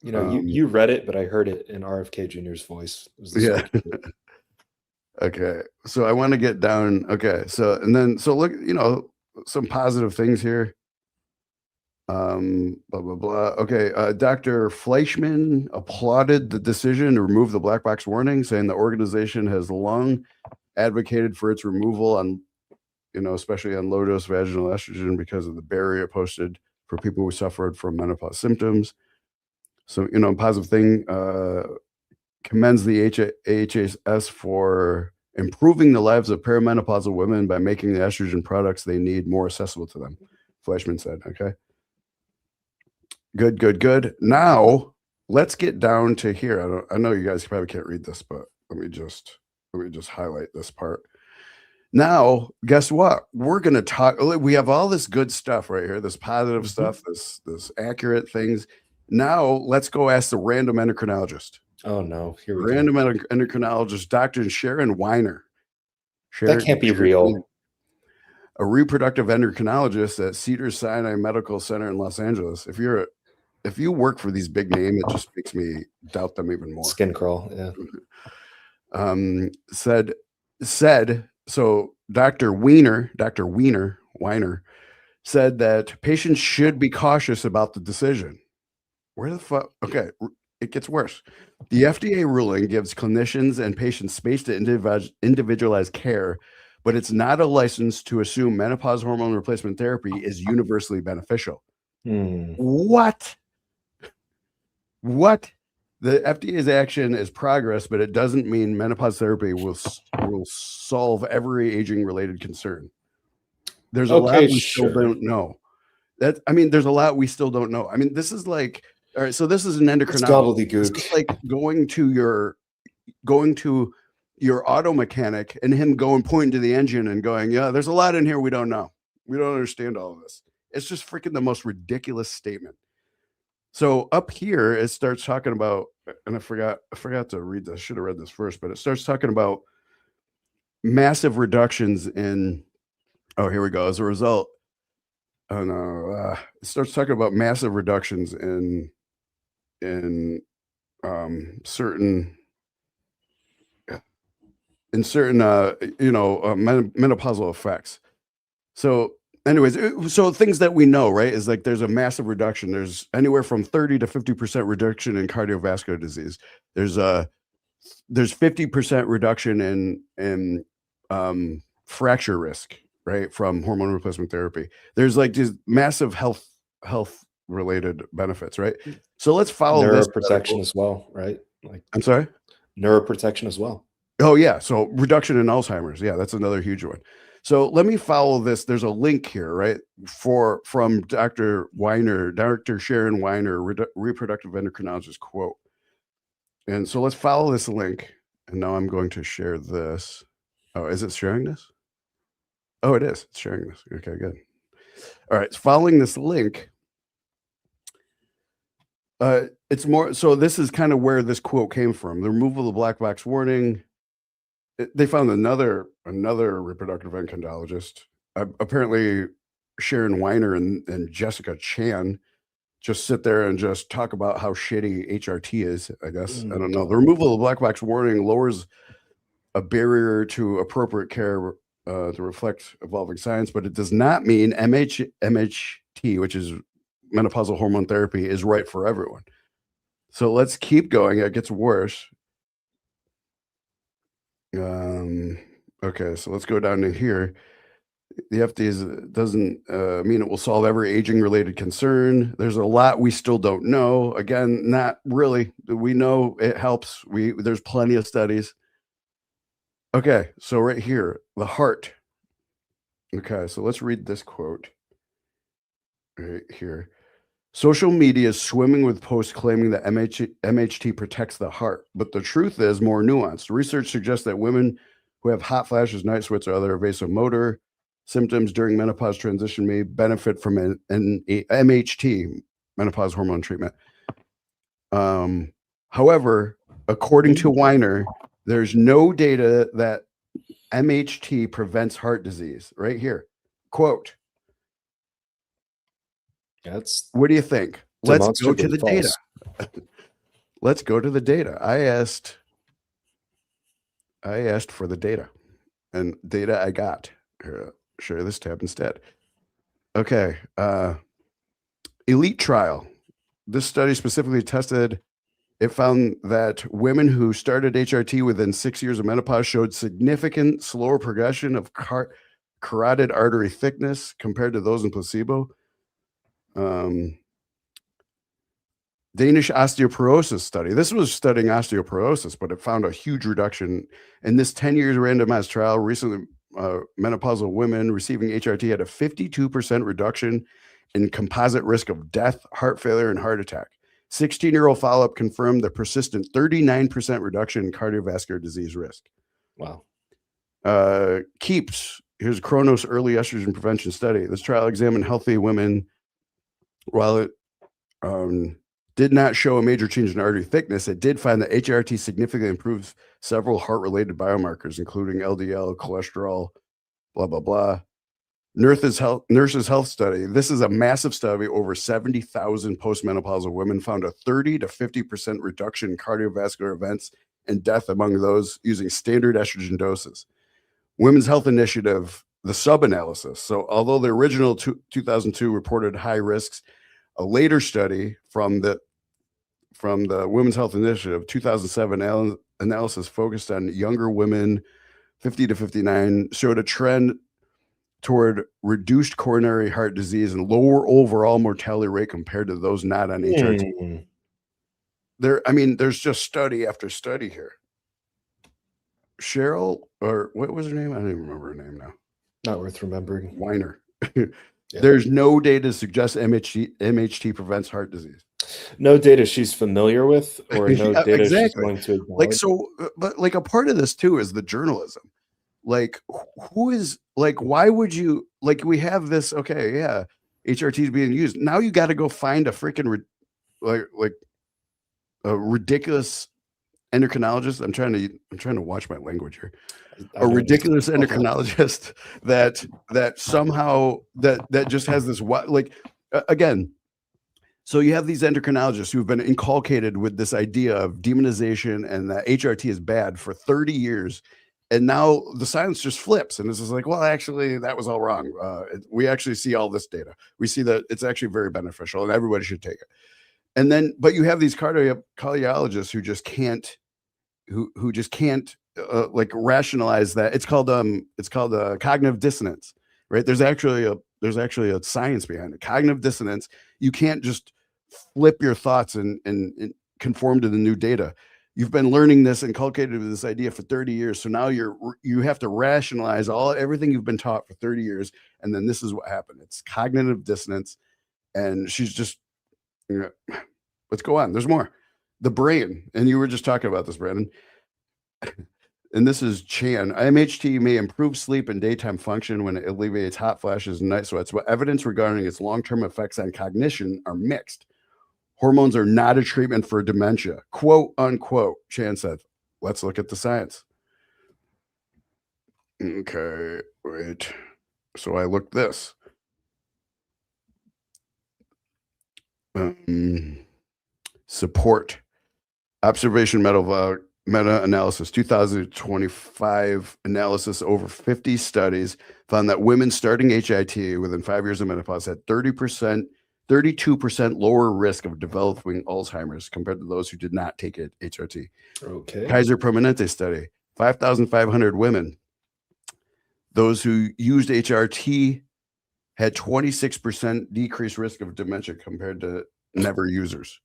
You read it, but I heard it in RFK Jr.'s voice. Yeah. Okay. So I want to get down. Okay. So look, some positive things here. Blah, blah, blah. Okay. Dr. Fleischman applauded the decision to remove the black box warning, saying the organization has long advocated for its removal on, especially on low dose vaginal estrogen because of the barrier posted for people who suffered from menopause symptoms. So, a positive thing, commends the HHS for improving the lives of perimenopausal women by making the estrogen products they need more accessible to them, Fleischman said. Okay. Good. Now, let's get down to here. I know you guys probably can't read this, but let me just highlight this part. Now, guess what? We're going to talk. We have all this good stuff right here, this positive stuff, this accurate things. Now, let's go ask the random endocrinologist. Oh, no. Here we Random endocrinologist, Dr. Sharon Weiner. That can't be real. A reproductive endocrinologist at Cedars-Sinai Medical Center in Los Angeles. If you work for these big names, it just makes me doubt them even more. Skin crawl, yeah. Said so. Dr. Weiner said that patients should be cautious about the decision. Where the fuck? Okay, it gets worse. The FDA ruling gives clinicians and patients space to individualize care, but it's not a license to assume menopause hormone replacement therapy is universally beneficial. What? The FDA's action is progress, but it doesn't mean menopause therapy will solve every aging-related concern. There's a lot we still don't know. There's a lot we still don't know. This is like, all right, so this is an endocrinologist. This is like going to your auto mechanic and him pointing to the engine and going, yeah, there's a lot in here we don't know. We don't understand all of this. It's just freaking the most ridiculous statement. So up here, it starts talking about and I forgot to read this. Should have read this first, but it starts talking about massive reductions in. Oh, here we go. As a result, oh no, it starts talking about massive reductions in certain menopausal effects. So anyways, so things that we know, right, is like there's a massive reduction. There's anywhere from 30 to 50% reduction in cardiovascular disease. There's 50% reduction in fracture risk, right, from hormone replacement therapy. There's like these massive health related benefits, right? So let's follow neuroprotection as well, right? Like, I'm sorry? Neuroprotection as well. Oh yeah, so reduction in Alzheimer's. Yeah, that's another huge one. So let me follow this. There's a link here, right, from Dr. Weiner, Dr. Sharon Weiner, reproductive endocrinologist quote. And so let's follow this link. And now I'm going to share this. Oh, is it sharing this? Oh, it is. It's sharing this. Okay, good. All right, following this link. It's more, so this is kind of where this quote came from. The removal of the black box warning. They found another reproductive endocrinologist. Apparently, Sharon Weiner and Jessica Chan just sit there and just talk about how shitty HRT is, I guess. I don't know. The removal of the black box warning lowers a barrier to appropriate care to reflect evolving science, but it does not mean MHT, which is menopausal hormone therapy, is right for everyone. So let's keep going. It gets worse. Okay, so let's go down to here. The FDA doesn't mean it will solve every aging-related concern. There's a lot we still don't know. Again, not really. We know it helps. There's plenty of studies. Okay, so right here, the heart. Okay, so let's read this quote right here. Social media is swimming with posts claiming that MHT protects the heart, but the truth is more nuanced. Research suggests that women who have hot flashes, night sweats, or other vasomotor symptoms during menopause transition may benefit from an MHT, menopause hormone treatment. However, according to Weiner, there's no data that MHT prevents heart disease. Right here, quote. What do you think? Let's go to the data. Let's go to the data. I asked for the data, and data I got. Here, share this tab instead. Okay. Elite trial. This study specifically tested. It found that women who started HRT within 6 years of menopause showed significant slower progression of carotid artery thickness compared to those in placebo. Danish osteoporosis study. This was studying osteoporosis, but it found a huge reduction in this 10-year randomized trial. Recently, menopausal women receiving HRT had a 52% reduction in composite risk of death, heart failure, and heart attack. 16-year-old follow-up confirmed the persistent 39% reduction in cardiovascular disease risk. Wow. KEEPS. Here's Kronos early estrogen prevention study. This trial examined healthy women. While it did not show a major change in artery thickness, it did find that HRT significantly improves several heart-related biomarkers, including LDL, cholesterol, blah, blah, blah. Nurses Health Study. This is a massive study. Over 70,000 postmenopausal women found a 30 to 50% reduction in cardiovascular events and death among those using standard estrogen doses. Women's Health Initiative, the sub-analysis. So although the original 2002 reported high risks, a later study from the Women's Health Initiative 2007 analysis focused on younger women 50 to 59 showed a trend toward reduced coronary heart disease and lower overall mortality rate compared to those not on HRT. There's just study after study here. Cheryl, or what was her name? I don't even remember her name now. Not worth remembering. Weiner. Yeah. There's no data to suggest MHT prevents heart disease. No data she's familiar with, or no data she's going to acknowledge. Like, so, but like a part of this too is the journalism. Like, who is, like, why would you, like, we have this, okay, yeah, HRT is being used. Now you got to go find a freaking, like ridiculous endocrinologist. I'm trying to watch my language here. A ridiculous endocrinologist that somehow that just has this again. So you have these endocrinologists who've been inculcated with this idea of demonization and that HRT is bad for 30 years. And now the science just flips. And this is like, well, actually, that was all wrong. We actually see all this data. We see that it's actually very beneficial and everybody should take it. And then, but you have these cardiologists who just can't, who just can't like rationalize that. It's called cognitive dissonance, right? There's actually a science behind it. Cognitive dissonance. You can't just flip your thoughts and conform to the new data. You've been learning this, inculcated with this idea for 30 years. So now you have to rationalize everything you've been taught for 30 years. And then this is what happened. It's cognitive dissonance. And she's just, let's go on. There's more. The brain. And you were just talking about this, Brandon. And this is Chan. IMHT may improve sleep and daytime function when it alleviates hot flashes and night sweats, but evidence regarding its long-term effects on cognition are mixed. Hormones are not a treatment for dementia, quote unquote, Chan said. Let's look at the science. Okay, wait. So I looked this. Support. Observation meta-analysis, 2025 analysis over 50 studies found that women starting HIT within 5 years of menopause had 32% lower risk of developing Alzheimer's compared to those who did not take it HRT. Okay. Kaiser Permanente study, 5,500 women. Those who used HRT had 26% decreased risk of dementia compared to never users.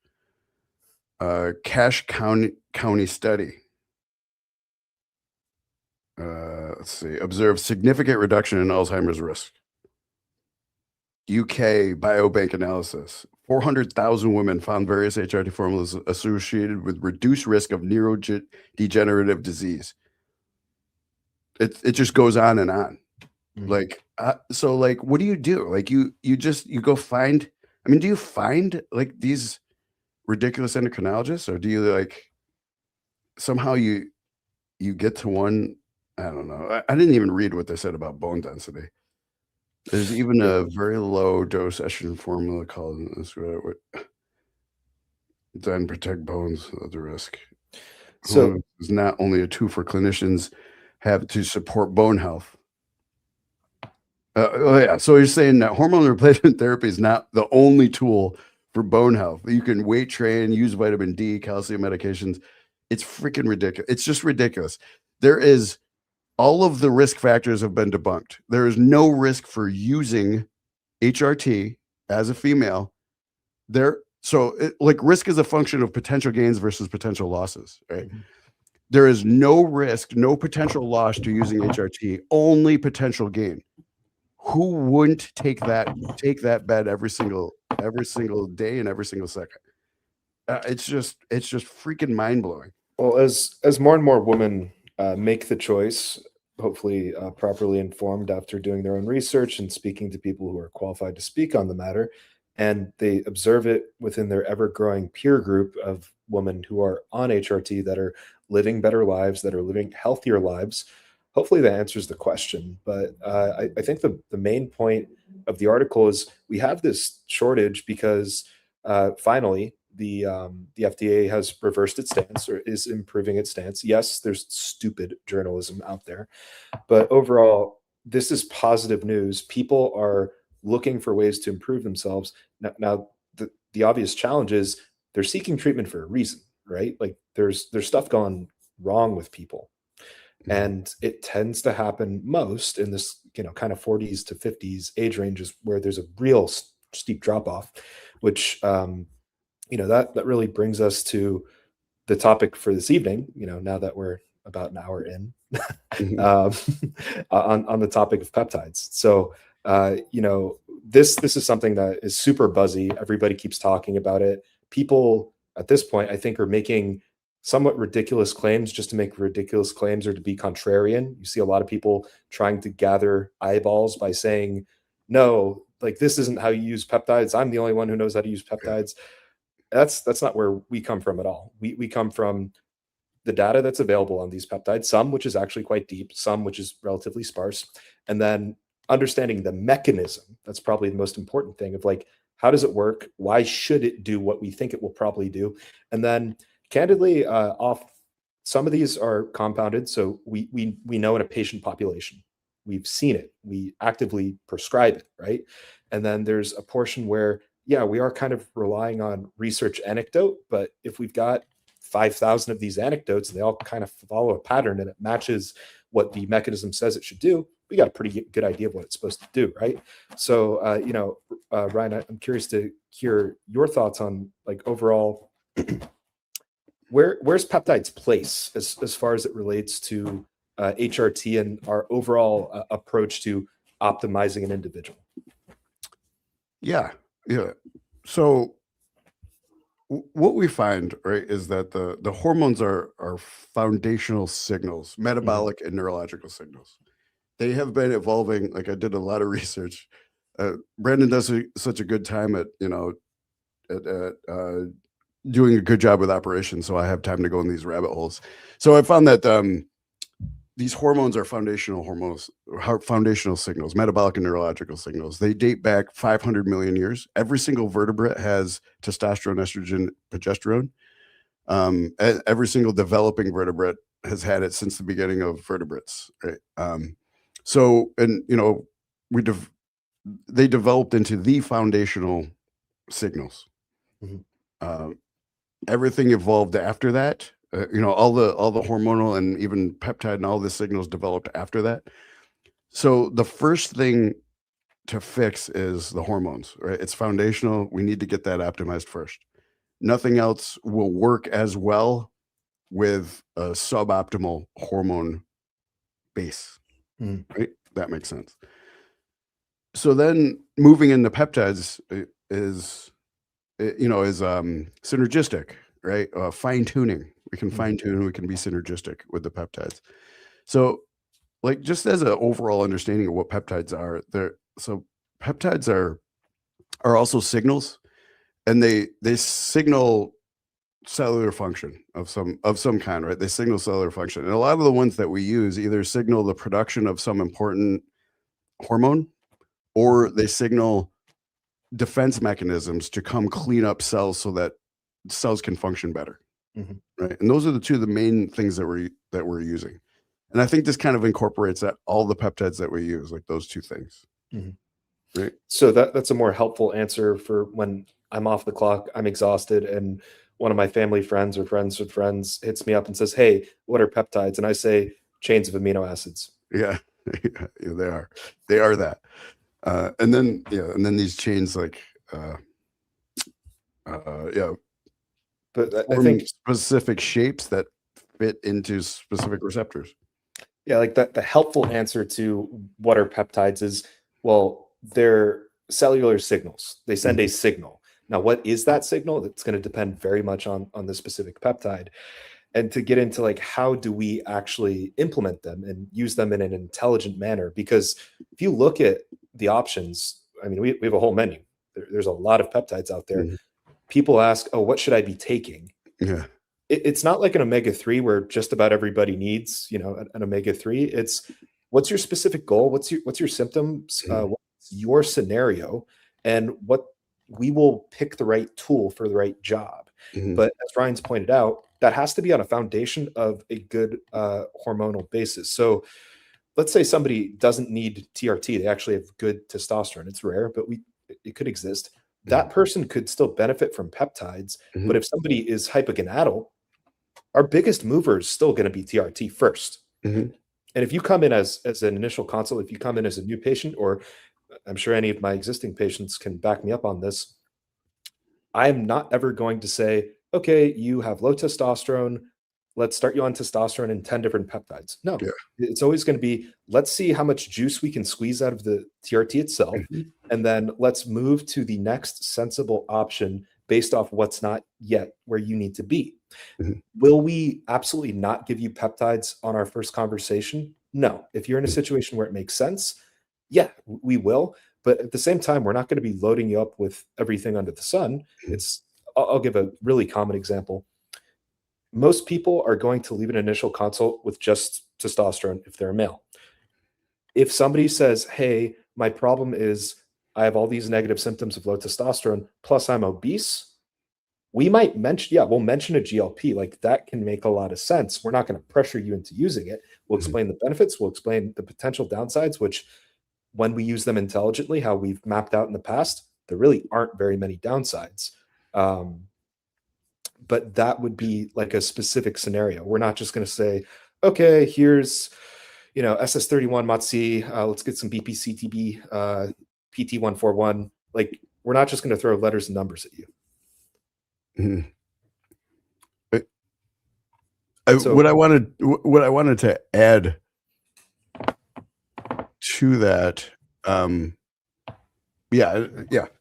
Cache County study. Let's see. Observed significant reduction in Alzheimer's risk. UK Biobank analysis. 400,000 women found various HRT formulas associated with reduced risk of neurodegenerative disease. It just goes on and on. Like, so like, what do you do? Like you go find, I mean, do you find like these ridiculous endocrinologists, or do you like somehow you get to one? I don't know. I didn't even read what they said about bone density. There's even a very low dose estrogen formula called then protect bones at the risk. So it's not only a tool for clinicians have to support bone health. So you're saying that hormone replacement therapy is not the only tool for bone health. You can weight train, use vitamin D, calcium medications. It's freaking ridiculous. It's just ridiculous. All of the risk factors have been debunked. There is no risk for using HRT as a female. Risk is a function of potential gains versus potential losses, right? Mm-hmm. There is no risk, no potential loss to using HRT, only potential gain. Who wouldn't take that bet every single day and every single second? It's just freaking mind blowing. Well, as more and more women make the choice, hopefully properly informed after doing their own research and speaking to people who are qualified to speak on the matter, and they observe it within their ever-growing peer group of women who are on HRT that are living better lives, that are living healthier lives. Hopefully that answers the question. But I think the main point of the article is we have this shortage because finally the FDA has reversed its stance, or is improving its stance. Yes, there's stupid journalism out there, but overall, this is positive news. People are looking for ways to improve themselves. Now the obvious challenge is they're seeking treatment for a reason, right? Like there's stuff going wrong with people. And it tends to happen most in this, kind of 40s to 50s age ranges where there's a real steep drop off, which, that really brings us to the topic for this evening, now that we're about an hour in on the topic of peptides. So, this is something that is super buzzy. Everybody keeps talking about it. People at this point, I think, are making somewhat ridiculous claims just to make ridiculous claims or to be contrarian. You see a lot of people trying to gather eyeballs by saying, no, like this isn't how you use peptides. I'm the only one who knows how to use peptides. That's not where we come from at all. We come from the data that's available on these peptides, some which is actually quite deep, some which is relatively sparse, and then understanding the mechanism. That's probably the most important thing of like, how does it work? Why should it do what we think it will probably do? And then candidly, off some of these are compounded. So we know in a patient population, we've seen it, we actively prescribe it, right? And then there's a portion where, yeah, we are kind of relying on research anecdote, but if we've got 5,000 of these anecdotes and they all kind of follow a pattern and it matches what the mechanism says it should do, we got a pretty good idea of what it's supposed to do, right? So, Ryan, I'm curious to hear your thoughts on like overall, where's peptide's place as far as it relates to HRT and our overall approach to optimizing an individual? Yeah. So what we find, right, is that the hormones are foundational signals, metabolic and neurological signals. They have been evolving. Like I did a lot of research. Brandon does such a good time at doing a good job with operations, so I have time to go in these rabbit holes. So I found that these hormones are foundational hormones, foundational signals, metabolic and neurological signals. They date back 500 million years. Every single vertebrate has testosterone, estrogen, progesterone. Every single developing vertebrate has had it since the beginning of vertebrates, right? So, and they developed into the foundational signals. Everything evolved after that. All the hormonal and even peptide and all the signals developed after that. So the first thing to fix is the hormones, right? It's foundational. We need to get that optimized first. Nothing else will work as well with a suboptimal hormone base, right? That makes sense. So then moving into peptides is synergistic, right? Fine tuning. We can fine tune. We can be synergistic with the peptides. So, like, just as an overall understanding of what peptides are, peptides are also signals, and they signal cellular function of some kind, right? They signal cellular function, and a lot of the ones that we use either signal the production of some important hormone, or they signal defense mechanisms to come clean up cells so that cells can function better. Right. And those are the main things that we're using. And I think this kind of incorporates that all the peptides that we use, like those two things. Right. So that's a more helpful answer for when I'm off the clock, I'm exhausted, and one of my family friends or friends of friends hits me up and says, "Hey, what are peptides?" And I say, chains of amino acids. Yeah, they are that. And then these chains but I think specific shapes that fit into specific receptors. Yeah, like the helpful answer to what are peptides is, well, they're cellular signals. They send a signal. Now, what is that signal? That's going to depend very much on the specific peptide. And to get into like, how do we actually implement them and use them in an intelligent manner? Because if you look at the options, I mean, we have a whole menu. There's a lot of peptides out there. People ask, oh, what should I be taking? Yeah. It's not like an omega-3 where just about everybody needs, an omega-3. It's what's your specific goal? What's your symptoms? What's your scenario? And what we will pick the right tool for the right job. But as Ryan's pointed out, that has to be on a foundation of a good hormonal basis. So let's say somebody doesn't need TRT. They actually have good testosterone. It's rare, but it could exist. That person could still benefit from peptides. But if somebody is hypogonadal, our biggest mover is still going to be TRT first. And if you come in as an initial consult, if you come in as a new patient, or I'm sure any of my existing patients can back me up on this, I am not ever going to say, okay, you have low testosterone. Let's start you on testosterone and 10 different peptides. No, it's always going to be, let's see how much juice we can squeeze out of the TRT itself. And then let's move to the next sensible option based off what's not yet where you need to be. Will we absolutely not give you peptides on our first conversation? No. If you're in a situation where it makes sense, yeah, we will. But at the same time, we're not going to be loading you up with everything under the sun. It's I'll give a really common example. Most people are going to leave an initial consult with just testosterone if they're a male. If somebody says, hey, my problem is I have all these negative symptoms of low testosterone, plus I'm obese, we might mention, we'll mention a GLP. Like, that can make a lot of sense. We're not going to pressure you into using it. We'll explain the benefits. We'll explain the potential downsides, which when we use them intelligently, how we've mapped out in the past, there really aren't very many downsides. But that would be like a specific scenario. We're not just going to say, okay, here's, SS31 MOTS-C, let's get some BPC-TB, PT141. Like, we're not just going to throw letters and numbers at you. What I wanted to add to that,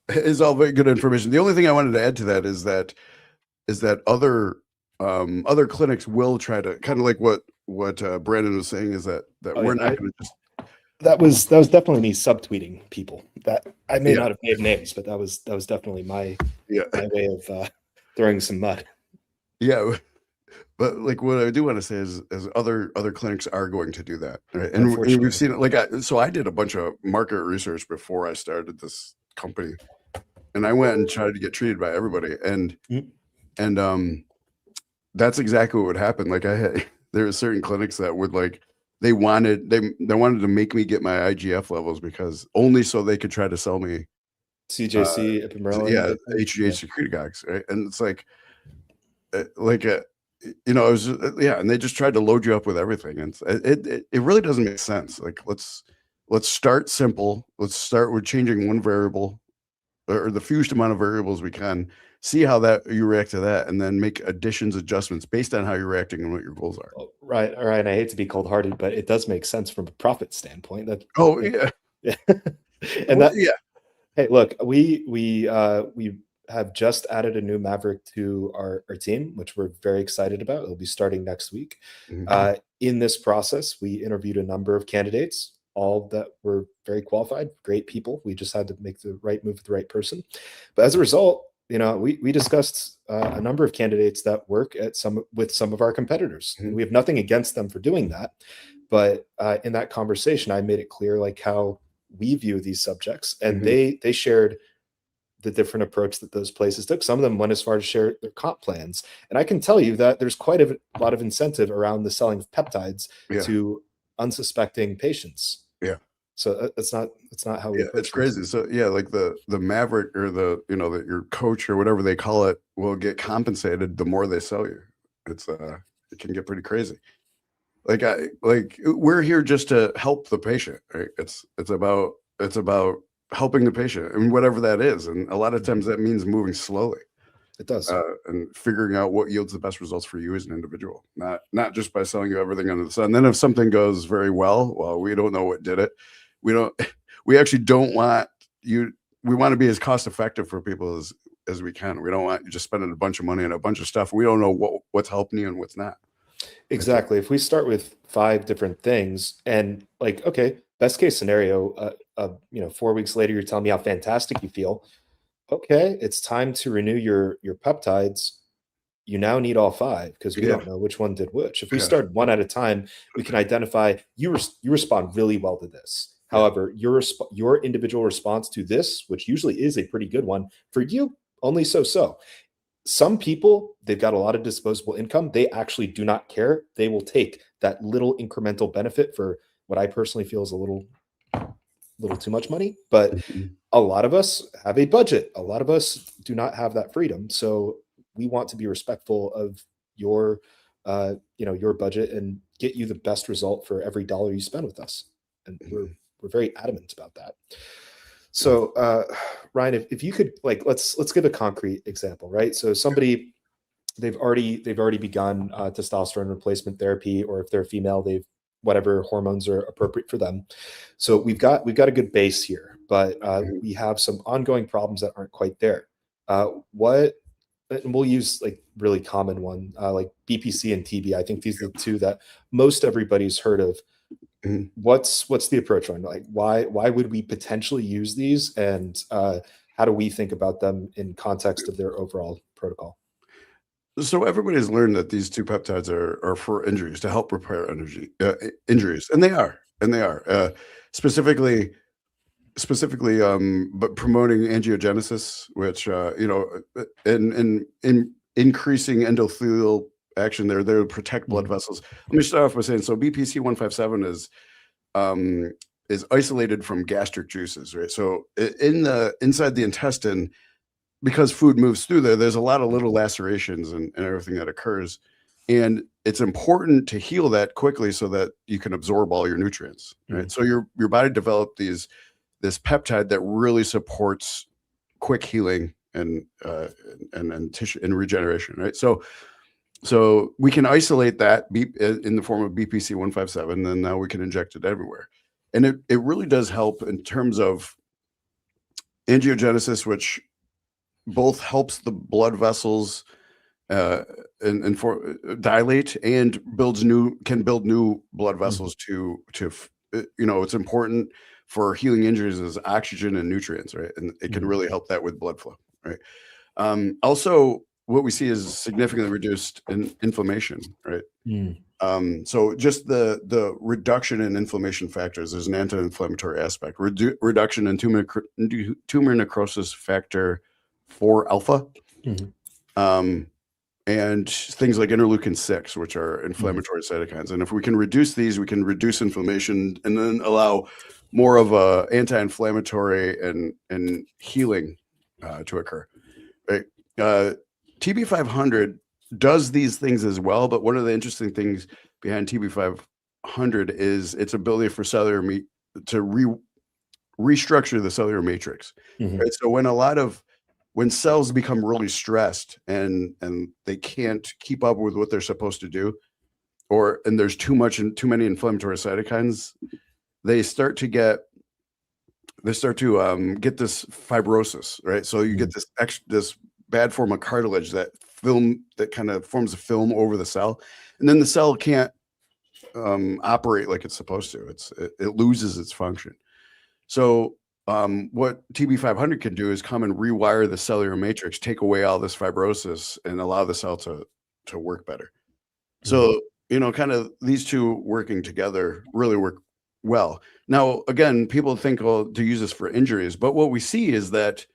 is all very good information. The only thing I wanted to add to that is that other clinics will try to, kind of like what Brandon was saying, is that we're not going to just. That was definitely me subtweeting people. That I may not have made names, but that was definitely my way of throwing some mud. Yeah, but like, what I do want to say is other clinics are going to do that, right? And we've seen it. Like, so I did a bunch of market research before I started this company, and I went and tried to get treated by everybody, and that's exactly what would happen. Like, there were certain clinics that would, like, they wanted to make me get my IGF levels, because only so they could try to sell me CJC, epimorelin, HGH secretagogues, right? And it's like it was, and they just tried to load you up with everything, and it really doesn't make sense. Like, let's start simple. Let's start with changing one variable, or the fewest amount of variables we can, see how that you react to that, and then make adjustments based on how you're reacting and what your goals are. Right. All right. I hate to be cold-hearted, but it does make sense from a profit standpoint. And hey, look, we have just added a new Maverick to our team, which we're very excited about. It'll be starting next week. In this process, we interviewed a number of candidates, all that were very qualified, great people. We just had to make the right move with the right person. But as a result, we discussed a number of candidates that work with some of our competitors. And we have nothing against them for doing that. But in that conversation, I made it clear, like, how we view these subjects. And they shared the different approach that those places took. Some of them went as far to share their comp plans. And I can tell you that there's quite a lot of incentive around the selling of peptides to unsuspecting patients. So it's not how we approach it's crazy. So like the Maverick, or your coach, or whatever they call it, will get compensated the more they sell you. It can get pretty crazy. Like, we're here just to help the patient, right? It's about helping the patient, and whatever that is. And a lot of times that means moving slowly. It does. And figuring out what yields the best results for you as an individual, not just by selling you everything under the sun. Then if something goes very well, we don't know what did it. We actually don't want you. We want to be as cost effective for people as we can. We don't want you just spending a bunch of money on a bunch of stuff. We don't know what's helping you and what's not. Exactly. If we start with 5 different things, and, like, okay, best case scenario, 4 weeks later, you're telling me how fantastic you feel. Okay, it's time to renew your peptides. You now need all 5, because we don't know which one did which. If we start one at a time, we can identify you respond really well to this. However, your individual response to this, which usually is a pretty good one, for you, only so. Some people, they've got a lot of disposable income. They actually do not care. They will take that little incremental benefit for what I personally feel is a little too much money. But a lot of us have a budget. A lot of us do not have that freedom. So we want to be respectful of your budget and get you the best result for every dollar you spend with us. And we're very adamant about that. So, Ryan, if you could, like, let's give a concrete example, right? So somebody, they've already begun testosterone replacement therapy, or if they're female, whatever hormones are appropriate for them. So we've got a good base here, but we have some ongoing problems that aren't quite there. And we'll use, like, really common one, like BPC and TB. I think these are the 2 that most everybody's heard of. What's the approach on, like, why would we potentially use these, and how do we think about them in context of their overall protocol? So everybody's learned that these two peptides are for injuries, to help repair injuries, and they are, specifically, but promoting angiogenesis, which in increasing endothelial action, they're there to protect blood vessels. Let me start off by saying, so BPC-157 is isolated from gastric juices, right? So inside the intestine, because food moves through there's a lot of little lacerations and everything that occurs. And it's important to heal that quickly so that you can absorb all your nutrients, right? So your body developed this peptide that really supports quick healing and tissue and regeneration, right? So we can isolate that in the form of BPC-157, and now we can inject it everywhere. And it really does help in terms of angiogenesis, which both helps the blood vessels and for dilate, and can build new blood vessels to it's important for healing injuries as oxygen and nutrients, right? And it can really help that with blood flow, right? Also, what we see is significantly reduced inflammation, right? So just the reduction in inflammation factors, there's an anti-inflammatory aspect, reduction in tumor necrosis factor 4 alpha, and things like interleukin-6, which are inflammatory cytokines. And if we can reduce these, we can reduce inflammation and then allow more of a anti-inflammatory and healing to occur, right? TB500 does these things as well, but one of the interesting things behind TB500 is its ability for cellular to restructure the cellular matrix. Right? So when cells become really stressed and they can't keep up with what they're supposed to do, and there's too many inflammatory cytokines, they start to get this fibrosis, right? So you get this bad form of cartilage that kind of forms a film over the cell, and then the cell can't operate like it's supposed to. It loses its function. So what TB500 can do is come and rewire the cellular matrix, take away all this fibrosis, and allow the cell to work better. So kind of these two working together really work well. Now, again, people think, to use this for injuries, but what we see is that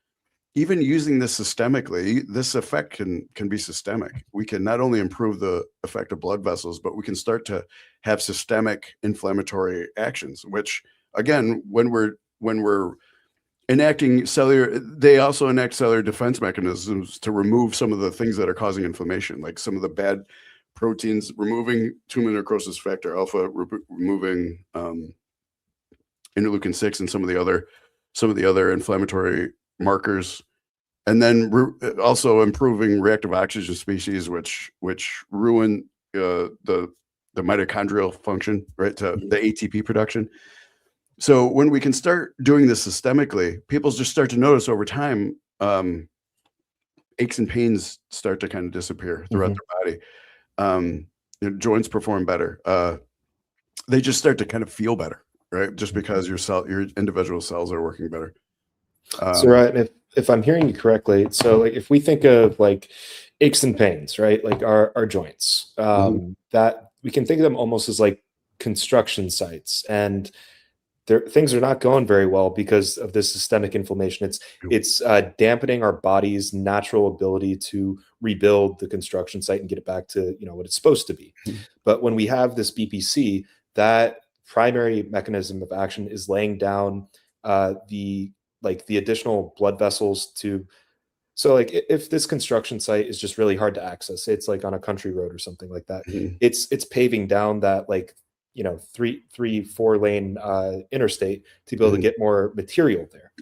even using this systemically, this effect can be systemic. We can not only improve the effect of blood vessels, but we can start to have systemic inflammatory actions, which again, when we're enacting they also enact cellular defense mechanisms to remove some of the things that are causing inflammation, like some of the bad proteins, removing tumor necrosis factor alpha, removing interleukin-6 and some of the other inflammatory markers, and then also improving reactive oxygen species, which ruin the mitochondrial function, right, to the ATP production. So when we can start doing this systemically, people just start to notice over time aches and pains start to kind of disappear throughout their body. Joints perform better. They just start to kind of feel better, right? Just because your individual cells are working better. So right, if I'm hearing you correctly, so like if we think of like aches and pains, right, like our joints, that we can think of them almost as like construction sites, and things are not going very well because of this systemic inflammation. It's dampening our body's natural ability to rebuild the construction site and get it back to what it's supposed to be. But when we have this BPC, that primary mechanism of action is laying down the additional blood vessels so like if this construction site is just really hard to access, it's like on a country road or something like that, it's paving down that 3-4 lane interstate to be able to get more material there.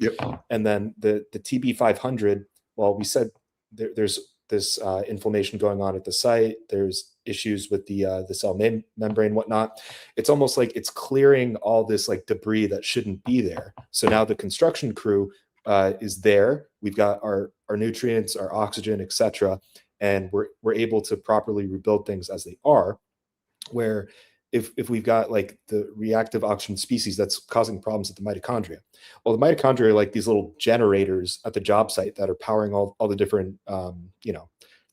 And then the TB500, well, we said there's this inflammation going on at the site, there's issues with the cell membrane, whatnot. It's almost like it's clearing all this like debris that shouldn't be there. So now the construction crew is there. We've got our nutrients, our oxygen, etc., and we're able to properly rebuild things as they are. Where if we've got like the reactive oxygen species that's causing problems at the mitochondria. Well, the mitochondria are like these little generators at the job site that are powering all the different,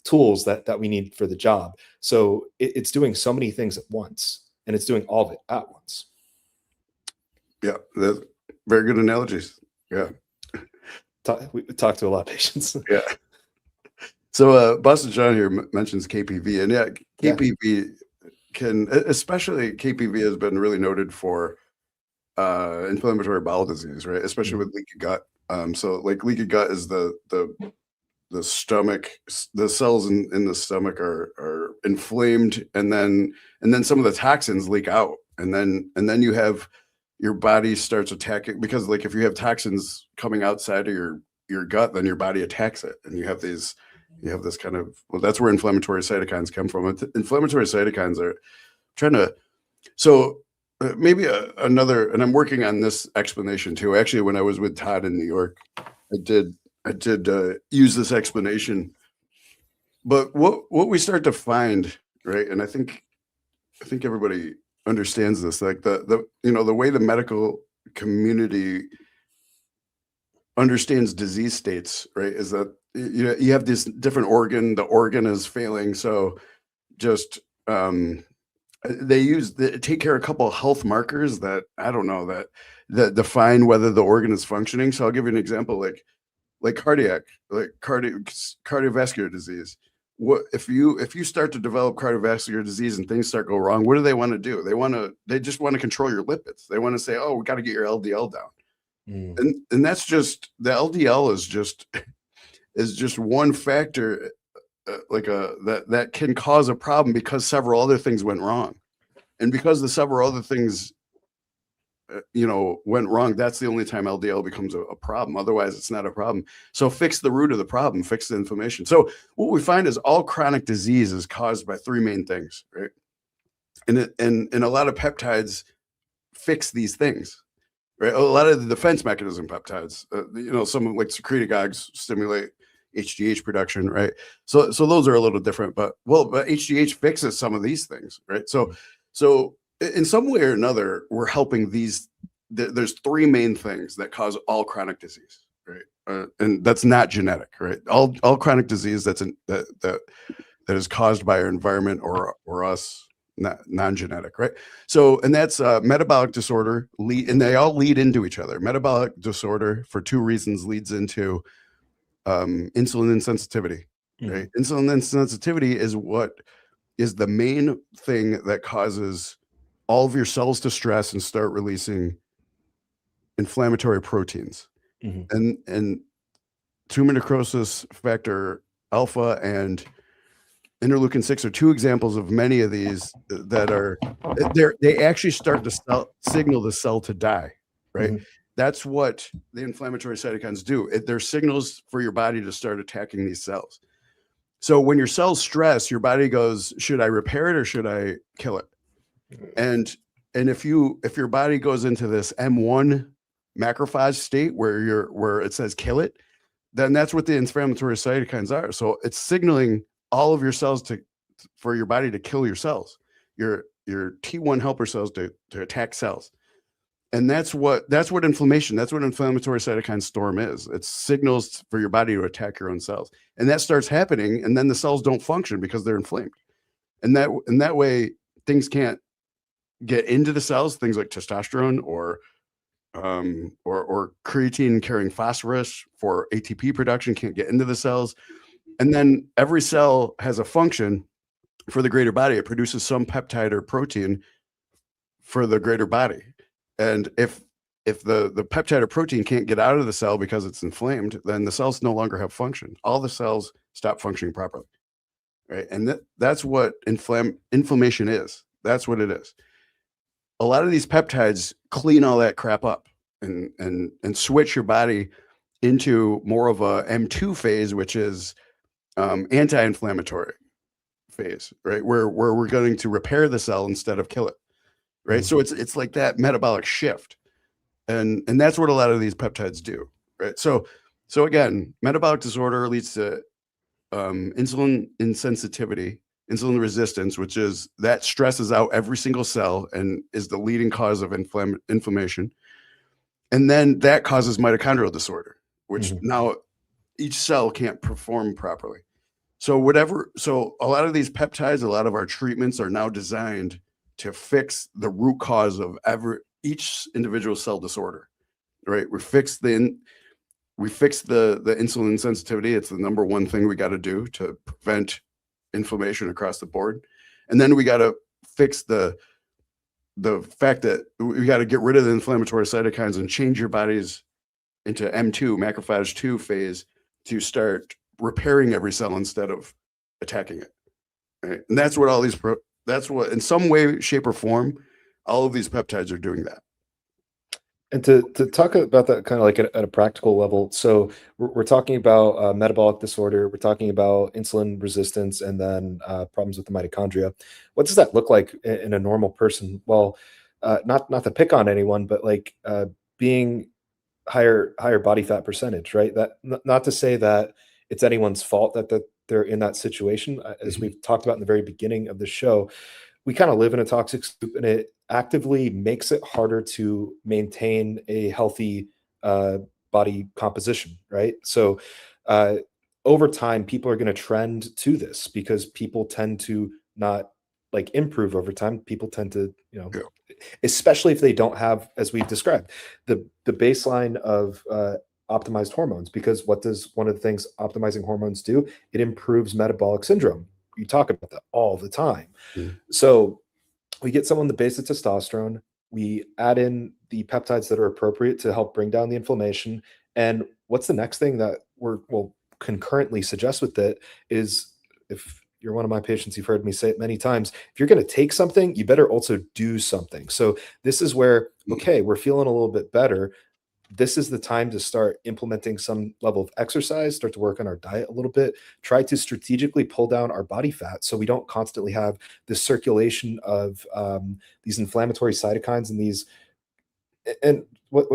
tools that we need for the job. So it's doing so many things at once, and it's doing all of it at once. Yeah, that's very good analogies. Yeah. We talk to a lot of patients. Yeah. So Boston John here mentions KPV, and yeah, KPV can, especially KPV has been really noted for inflammatory bowel disease, right? Especially with leaky gut. So like leaky gut is the stomach, the cells in the stomach are inflamed, and then some of the toxins leak out, and then you have your body starts attacking, because like if you have toxins coming outside of your gut, then your body attacks it, and you have this kind of, well, that's where inflammatory cytokines come from. Inflammatory cytokines are trying to, so maybe another, and I'm working on this explanation too. Actually, when I was with Todd in New York, I did use this explanation. But what we start to find, right, and I think everybody understands this, like the way the medical community understands disease states, right, is that you have this different organ, the organ is failing, so just they take care of a couple of health markers that I don't know that define whether the organ is functioning. So I'll give you an example, like cardiovascular disease. What if you start to develop cardiovascular disease and things start go wrong? What do they want to do? They just want to control your lipids. They want to say, oh, we got to get your LDL down. And that's just, the LDL is just one factor, that can cause a problem because several other things went wrong, and because the several other things went wrong, that's the only time LDL becomes a problem. Otherwise, it's not a problem. So fix the root of the problem, fix the inflammation. So what we find is all chronic disease is caused by three main things, right? And a lot of peptides fix these things, right? A lot of the defense mechanism peptides, some like secretagogues stimulate HGH production, right? So those are a little different, but HGH fixes some of these things, right? So in some way or another, we're helping these. There's three main things that cause all chronic disease, right? And that's not genetic, right? All chronic disease that is caused by our environment or us, non-genetic, right? So, and that's metabolic disorder, and they all lead into each other. Metabolic disorder, for two reasons, leads into insulin insensitivity, right? Insulin insensitivity is the main thing that causes all of your cells to stress and start releasing inflammatory proteins. And tumor necrosis factor alpha and interleukin 6 are two examples of many of these that are, they actually start to signal the cell to die, right? That's what the inflammatory cytokines do. They're signals for your body to start attacking these cells. So when your cells stress, your body goes, should I repair it or should I kill it? And if your body goes into this M1 macrophage state where it says kill it, then that's what the inflammatory cytokines are. So it's signaling all of your cells for your body to kill your cells, your T1 helper cells to attack cells. And that's what inflammation, that's what inflammatory cytokine storm is. It's signals for your body to attack your own cells. And that starts happening, and then the cells don't function because they're inflamed. And that way things can't get into the cells, things like testosterone or creatine carrying phosphorus for ATP production can't get into the cells. And then every cell has a function for the greater body. It produces some peptide or protein for the greater body. And if the peptide or protein can't get out of the cell because it's inflamed, then the cells no longer have function. All the cells stop functioning properly, right? And that's what inflammation is. That's what it is. A lot of these peptides clean all that crap up and switch your body into more of a M2 phase, which is anti-inflammatory phase, right? Where we're going to repair the cell instead of kill it, right? So it's like that metabolic shift, and that's what a lot of these peptides do, right? So again, metabolic disorder leads to insulin insensitivity, insulin resistance, which is that stresses out every single cell and is the leading cause of inflammation. And then that causes mitochondrial disorder, which now each cell can't perform properly. So a lot of these peptides, a lot of our treatments are now designed to fix the root cause of each individual cell disorder, right? We fix the insulin sensitivity. It's the number one thing we got to do to prevent inflammation across the board. And then we got to fix the fact that we got to get rid of the inflammatory cytokines and change your bodies into M2, macrophage 2 phase, to start repairing every cell instead of attacking it. Right? And that's what that's what, in some way, shape, or form, all of these peptides are doing that. And to talk about that kind of like at a practical level, so we're talking about metabolic disorder, we're talking about insulin resistance, and then problems with the mitochondria. What does that look like in a normal person? Well, not to pick on anyone, but like being higher body fat percentage, right? That not to say that it's anyone's fault that they're in that situation. As we've talked about in the very beginning of the show, we kind of live in a toxic soup, and it actively makes it harder to maintain a healthy body composition, right? So over time, people are going to trend to this because people tend to not like improve over time. People tend to, especially if they don't have, as we've described, the baseline of optimized hormones. Because what does one of the things optimizing hormones do? It improves metabolic syndrome. You talk about that all the time. So we get someone the base of testosterone, we add in the peptides that are appropriate to help bring down the inflammation. And what's the next thing that we'll concurrently suggest with it is, if you're one of my patients, you've heard me say it many times, if you're going to take something, you better also do something. So this is where, okay, we're feeling a little bit better. This is the time to start implementing some level of exercise, start to work on our diet a little bit, try to strategically pull down our body fat so we don't constantly have this circulation of these inflammatory cytokines and these. And what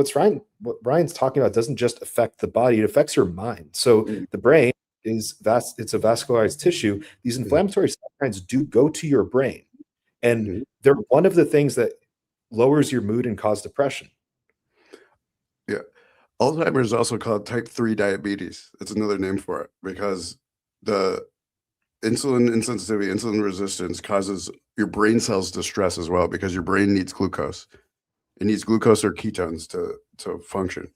Ryan's talking about doesn't just affect the body, it affects your mind. So the brain it's a vascularized tissue. These inflammatory cytokines do go to your brain, and they're one of the things that lowers your mood and cause depression. Yeah. Alzheimer's is also called type 3 diabetes. That's another name for it, because the insulin insensitivity, insulin resistance causes your brain cells to stress as well, because your brain needs glucose. It needs glucose or ketones to function.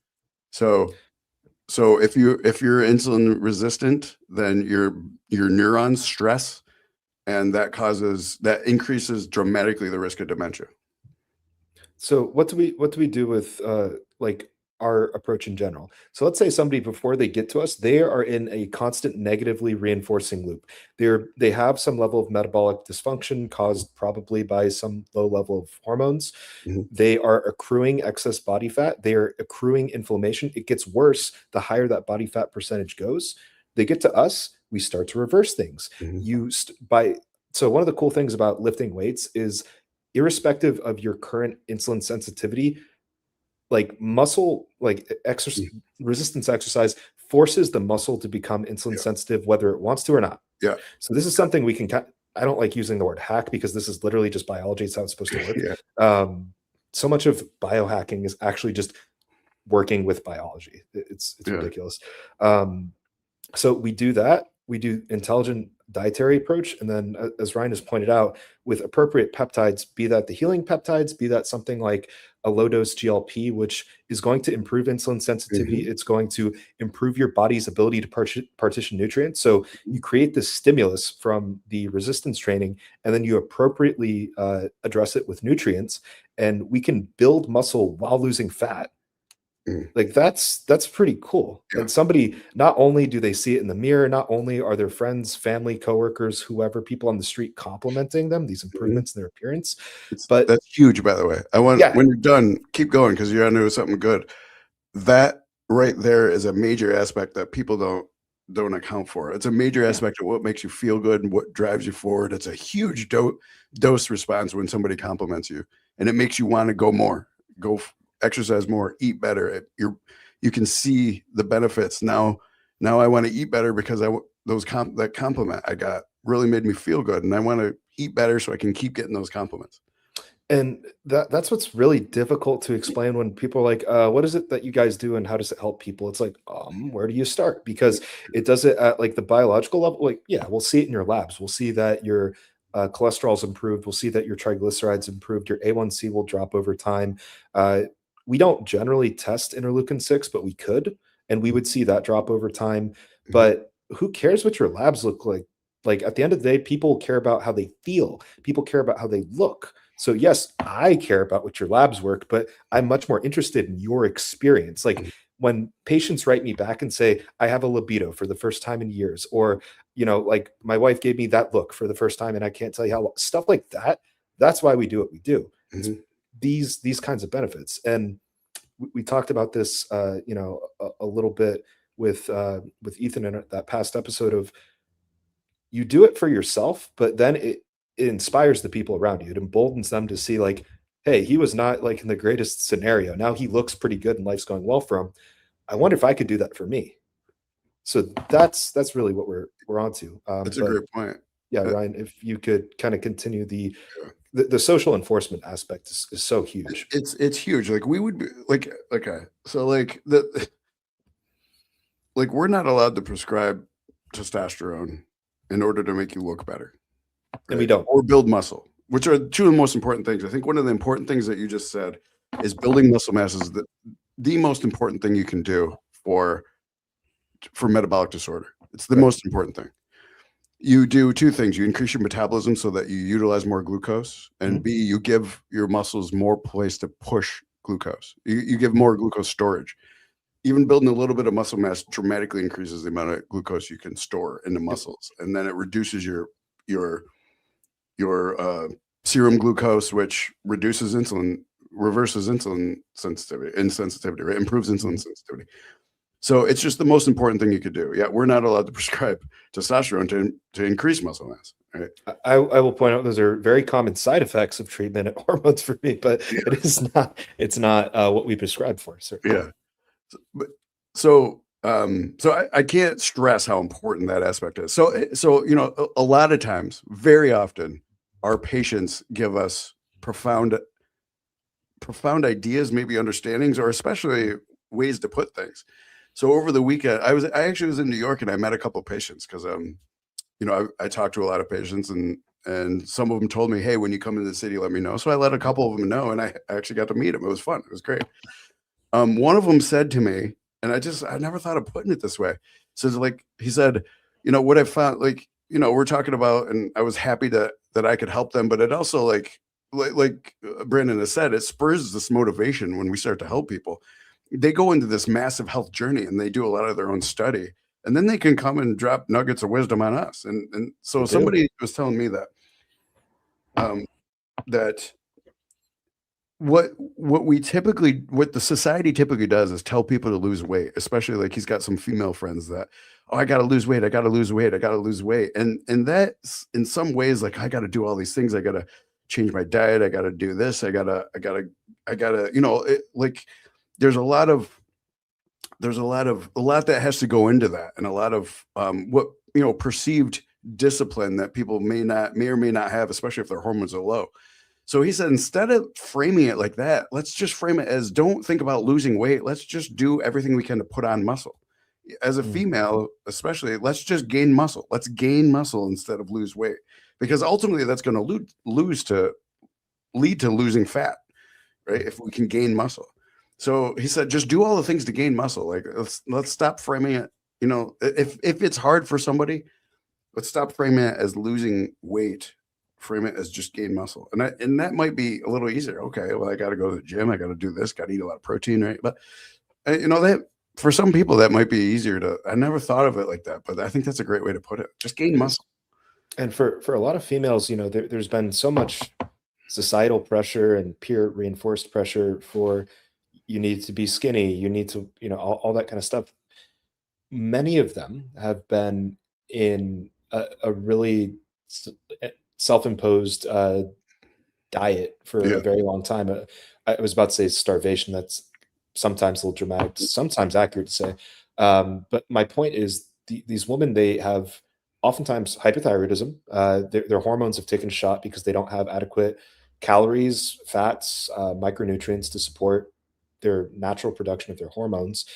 So if you're insulin resistant, then your neurons stress, and that increases dramatically the risk of dementia. So what do we do with like our approach in general? So let's say somebody, before they get to us, they are in a constant negatively reinforcing loop. They have some level of metabolic dysfunction caused probably by some low level of hormones. They are accruing excess body fat. They are accruing inflammation. It gets worse the higher that body fat percentage goes. They get to us, we start to reverse things. So one of the cool things about lifting weights is, irrespective of your current insulin sensitivity, like muscle, like resistance exercise forces the muscle to become insulin sensitive, whether it wants to or not. So this is something we can, I don't like using the word hack, because this is literally just biology. It's how it's supposed to work. So much of biohacking is actually just working with biology. It's ridiculous. So we do that. We do intelligent dietary approach. And then, as Ryan has pointed out, with appropriate peptides, be that the healing peptides, be that something like a low dose GLP, which is going to improve insulin sensitivity. It's going to improve your body's ability to partition nutrients. So you create this stimulus from the resistance training, and then you appropriately address it with nutrients, and we can build muscle while losing fat. Like that's pretty cool. And somebody, not only do they see it in the mirror, not only are their friends, family, coworkers, whoever, people on the street complimenting them, these improvements in their appearance. But that's huge, by the way. When you're done, keep going, because you're onto something good. That right there is a major aspect that people don't account for. It's a major aspect of what makes you feel good and what drives you forward. It's a huge dose response when somebody compliments you, and it makes you want to go more, exercise more, eat better. You can see the benefits now. I want to eat better because that compliment I got really made me feel good. And I want to eat better so I can keep getting those compliments. And that's what's really difficult to explain when people are like, what is it that you guys do and how does it help people? It's like, where do you start? Because it does it at like the biological level. Like, yeah, we'll see it in your labs. We'll see that your cholesterol's improved. We'll see that your triglycerides improved. Your A1C will drop over time. We don't generally test interleukin 6, but we could, and we would see that drop over time. But who cares what your labs look like? Like at the end of the day, people care about how they feel. People care about how they look. So yes, I care about what your labs work, but I'm much more interested in your experience. Like when patients write me back and say, I have a libido for the first time in years, or, like my wife gave me that look for the first time and I can't tell you how long, stuff like that. That's why we do what we do. It's these kinds of benefits. And we talked about this, a little bit with Ethan in that past episode of, you do it for yourself, but then it inspires the people around you. It emboldens them to see like, hey, he was not like in the greatest scenario. Now he looks pretty good and life's going well for him. I wonder if I could do that for me. So that's really what we're onto. That's a great point. Yeah, Ryan, if you could kind of continue the social enforcement aspect is so huge. It's huge. Like we would be like, okay. So like we're not allowed to prescribe testosterone in order to make you look better. Right? And we don't. Or build muscle, which are two of the most important things. I think one of the important things that you just said is building muscle mass is the most important thing you can do for metabolic disorder. It's the most important thing. You do two things. You increase your metabolism so that you utilize more glucose, and B, you give your muscles more place to push glucose. You give more glucose storage. Even building a little bit of muscle mass dramatically increases the amount of glucose you can store in the muscles, and then it reduces your serum glucose, which reverses insulin sensitivity, right? Improves insulin sensitivity. So it's just the most important thing you could do. Yeah, we're not allowed to prescribe testosterone to increase muscle mass. Right? I will point out those are very common side effects of treatment at hormones for me, but it's not what we prescribe for. Certainly. Yeah. So I can't stress how important that aspect is. So a lot of times, very often, our patients give us profound ideas, maybe understandings, or especially ways to put things. So over the weekend, I actually was in New York and I met a couple of patients because I talked to a lot of patients and some of them told me, hey, when you come into the city, let me know. So I let a couple of them know, and I actually got to meet them. It was fun. It was great. One of them said to me, and I never thought of putting it this way. So he said, what I found, we're talking about, and I was happy that I could help them, but it also like Brandon has said, it spurs this motivation when we start to help people. They go into this massive health journey and they do a lot of their own study, and then they can come and drop nuggets of wisdom on us. And so somebody was telling me that, that what the society typically does is tell people to lose weight, especially like he's got some female friends that, I got to lose weight. I got to lose weight. I got to lose weight. And that's in some ways, like, I got to do all these things. I got to change my diet. I got to do this. I gotta, there's a lot that has to go into that. And a lot of, perceived discipline that people may or may not have, especially if their hormones are low. So he said, instead of framing it like that, let's just frame it as, don't think about losing weight. Let's just do everything we can to put on muscle. As a female, especially, let's just gain muscle. Let's gain muscle instead of lose weight, because ultimately that's going to lead to losing fat, right? If we can gain muscle. So he said, just do all the things to gain muscle. Like, let's stop framing it. If it's hard for somebody, let's stop framing it as losing weight. Frame it as just gain muscle. And that might be a little easier. Okay, well, I got to go to the gym. I got to do this. Got to eat a lot of protein, right? But that for some people that might be easier to. I never thought of it like that, but I think that's a great way to put it. Just gain muscle. And for a lot of females, there's been so much societal pressure and peer reinforced pressure for, you need to be skinny, you need to, all that kind of stuff. Many of them have been in a really self-imposed diet for a very long time. I was about to say starvation. That's sometimes a little dramatic, sometimes accurate to say. But my point is, these women, they have oftentimes hypothyroidism. Their hormones have taken a shot because they don't have adequate calories, fats, micronutrients to support their natural production of their hormones.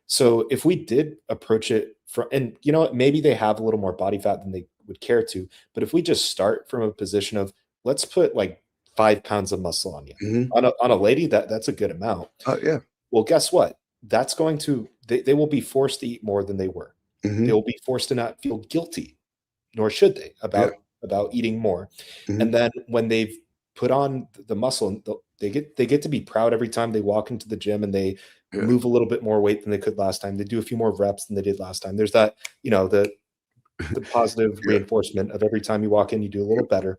So if we did approach it from, and you know what, maybe they have a little more body fat than they would care to, but if we just start from a position of let's put like 5 pounds of muscle on you, on a lady, that's a good amount. Yeah. Well, guess what? That's going to, they will be forced to eat more than they were. They will be forced to not feel guilty, nor should they, about eating more. And then when they've put on the muscle, they get to be proud every time they walk into the gym and they move a little bit more weight than they could last time. They do a few more reps than they did last time. There's that, you know, the positive reinforcement of every time you walk in, you do a little better.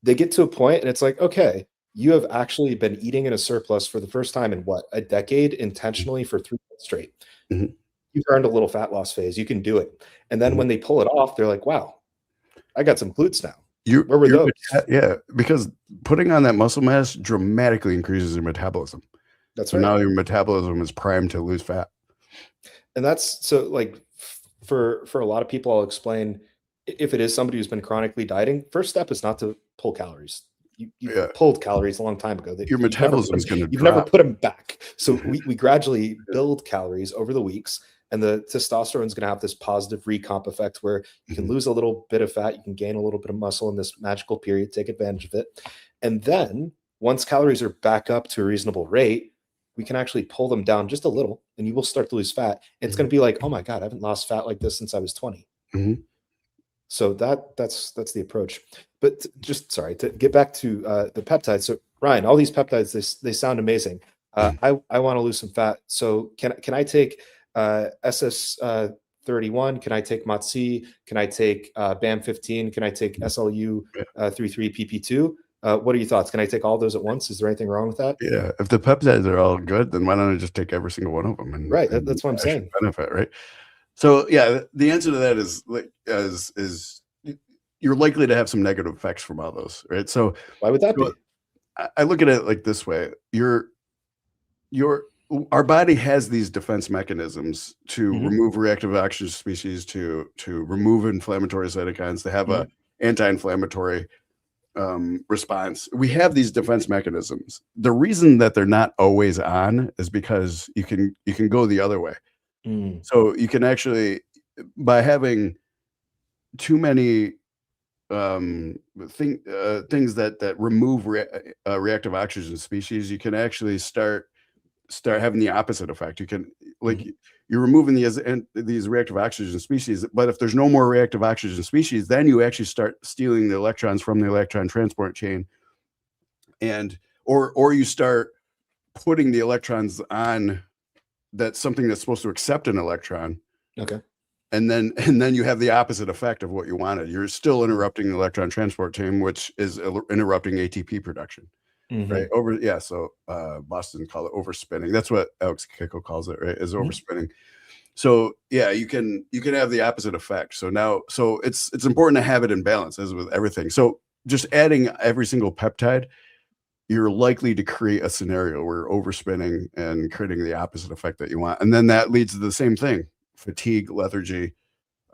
They get to a point and it's like, okay, you have actually been eating in a surplus for the first time in what, a decade, intentionally for 3 months straight. You've earned a little fat loss phase. You can do it. And then when they pull it off, they're like, wow, I got some glutes now. Where were those? Yeah, because putting on that muscle mass dramatically increases your metabolism. That's so right. Now your metabolism is primed to lose fat. And that's so like for a lot of people, I'll explain, if it is somebody who's been chronically dieting, first step is not to pull calories. You pulled calories a long time ago. Your metabolism is going to You've never put them back. So we gradually build calories over the weeks, and the testosterone is going to have this positive recomp effect where you can lose a little bit of fat, you can gain a little bit of muscle in this magical period, take advantage of it. And then once calories are back up to a reasonable rate, we can actually pull them down just a little, and you will start to lose fat. It's going to be like, oh my God, I haven't lost fat like this since I was 20. So that's the approach. But just sorry to get back to the peptides. So Ryan, all these peptides, they sound amazing. I want to lose some fat. So can I take SS31? Can I take MOTS-c? Can I take BAM15? Can I take SLU 33PP2? What are your thoughts? Can I take all those at once? Is there anything wrong with that? Yeah, if the peptides are all good, then why don't I just take every single one of them? And that's what I'm saying. Benefit, right? So yeah, the answer to that is like is you're likely to have some negative effects from all those, right? So why would that be? I look at it like this way: our body has these defense mechanisms to remove reactive oxygen species, to remove inflammatory cytokines, to have a anti-inflammatory response. We have these defense mechanisms. The reason that they're not always on is because you can go the other way. So you can actually, by having too many things that remove reactive oxygen species, you can actually start having the opposite effect. You can you're removing these reactive oxygen species, but if there's no more reactive oxygen species, then you actually start stealing the electrons from the electron transport chain, and or you start putting the electrons on that's something that's supposed to accept an electron. Okay. And then you have the opposite effect of what you wanted. You're still interrupting the electron transport chain, which is interrupting ATP production. Right. So Boston call it overspinning. That's what Alex Kicko calls it, right? Is overspinning. So yeah, you can have the opposite effect. So it's important to have it in balance, as with everything. So just adding every single peptide, you're likely to create a scenario where overspinning and creating the opposite effect that you want. And then that leads to the same thing: fatigue, lethargy,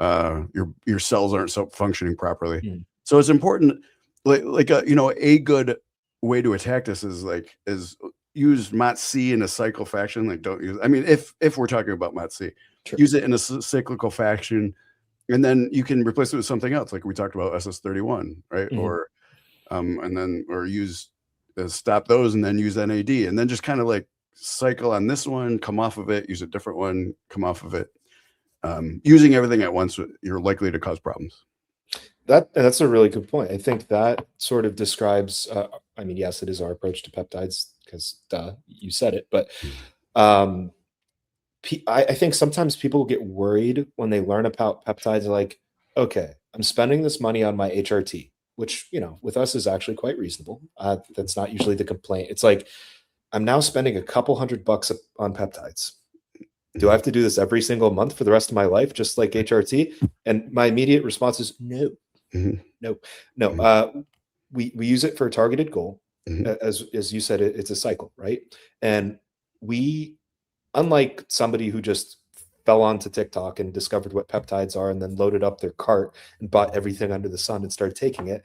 your cells aren't functioning properly. So it's important, a good way to attack this is use MOTS-c in a cycle fashion. Like, don't use, I mean, if we're talking about MOTS-c, use it in a cyclical fashion, and then you can replace it with something else, like we talked about SS31, right? Or use stop those and then use NAD, and then just kind of like cycle on this one, come off of it, use a different one, come off of it. Using everything at once, you're likely to cause problems. That's a really good point. I think that sort of describes, I mean, yes, it is our approach to peptides because you said it, but I think sometimes people get worried when they learn about peptides. Like, okay, I'm spending this money on my HRT, which, with us is actually quite reasonable. That's not usually the complaint. It's like, I'm now spending a couple $100 on peptides. Do I have to do this every single month for the rest of my life, just like HRT? And my immediate response is no. No. We use it for a targeted goal. As you said, it's a cycle, right? And we, unlike somebody who just fell onto TikTok and discovered what peptides are and then loaded up their cart and bought everything under the sun and started taking it.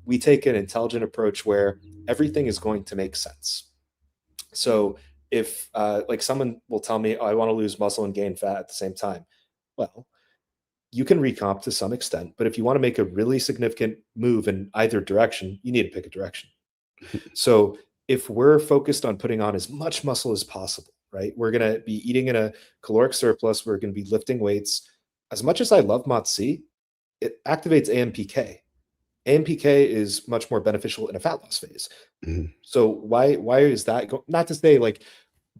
We take an intelligent approach where everything is going to make sense. So if like someone will tell me, oh, I want to lose muscle and gain fat at the same time. Well, you can recomp to some extent, but if you want to make a really significant move in either direction, you need to pick a direction. So if we're focused on putting on as much muscle as possible, right? We're going to be eating in a caloric surplus. We're going to be lifting weights. As much as I love MOTS-c, it activates AMPK. AMPK is much more beneficial in a fat loss phase. So why is that? Not to say like,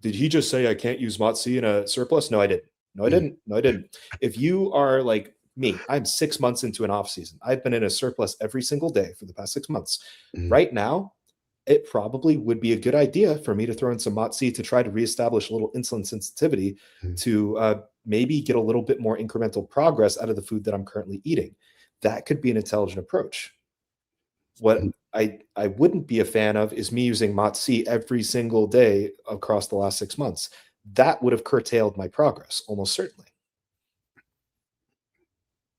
did he just say I can't use MOTS-c in a surplus? No, I didn't. No, I didn't. No, I didn't. If you are like me, I'm 6 months into an off season. I've been in a surplus every single day for the past 6 months. Right now, it probably would be a good idea for me to throw in some MOTS-c to try to reestablish a little insulin sensitivity to maybe get a little bit more incremental progress out of the food that I'm currently eating. That could be an intelligent approach. What I wouldn't be a fan of is me using MOTS-c every single day across the last 6 months. That would have curtailed my progress, almost certainly.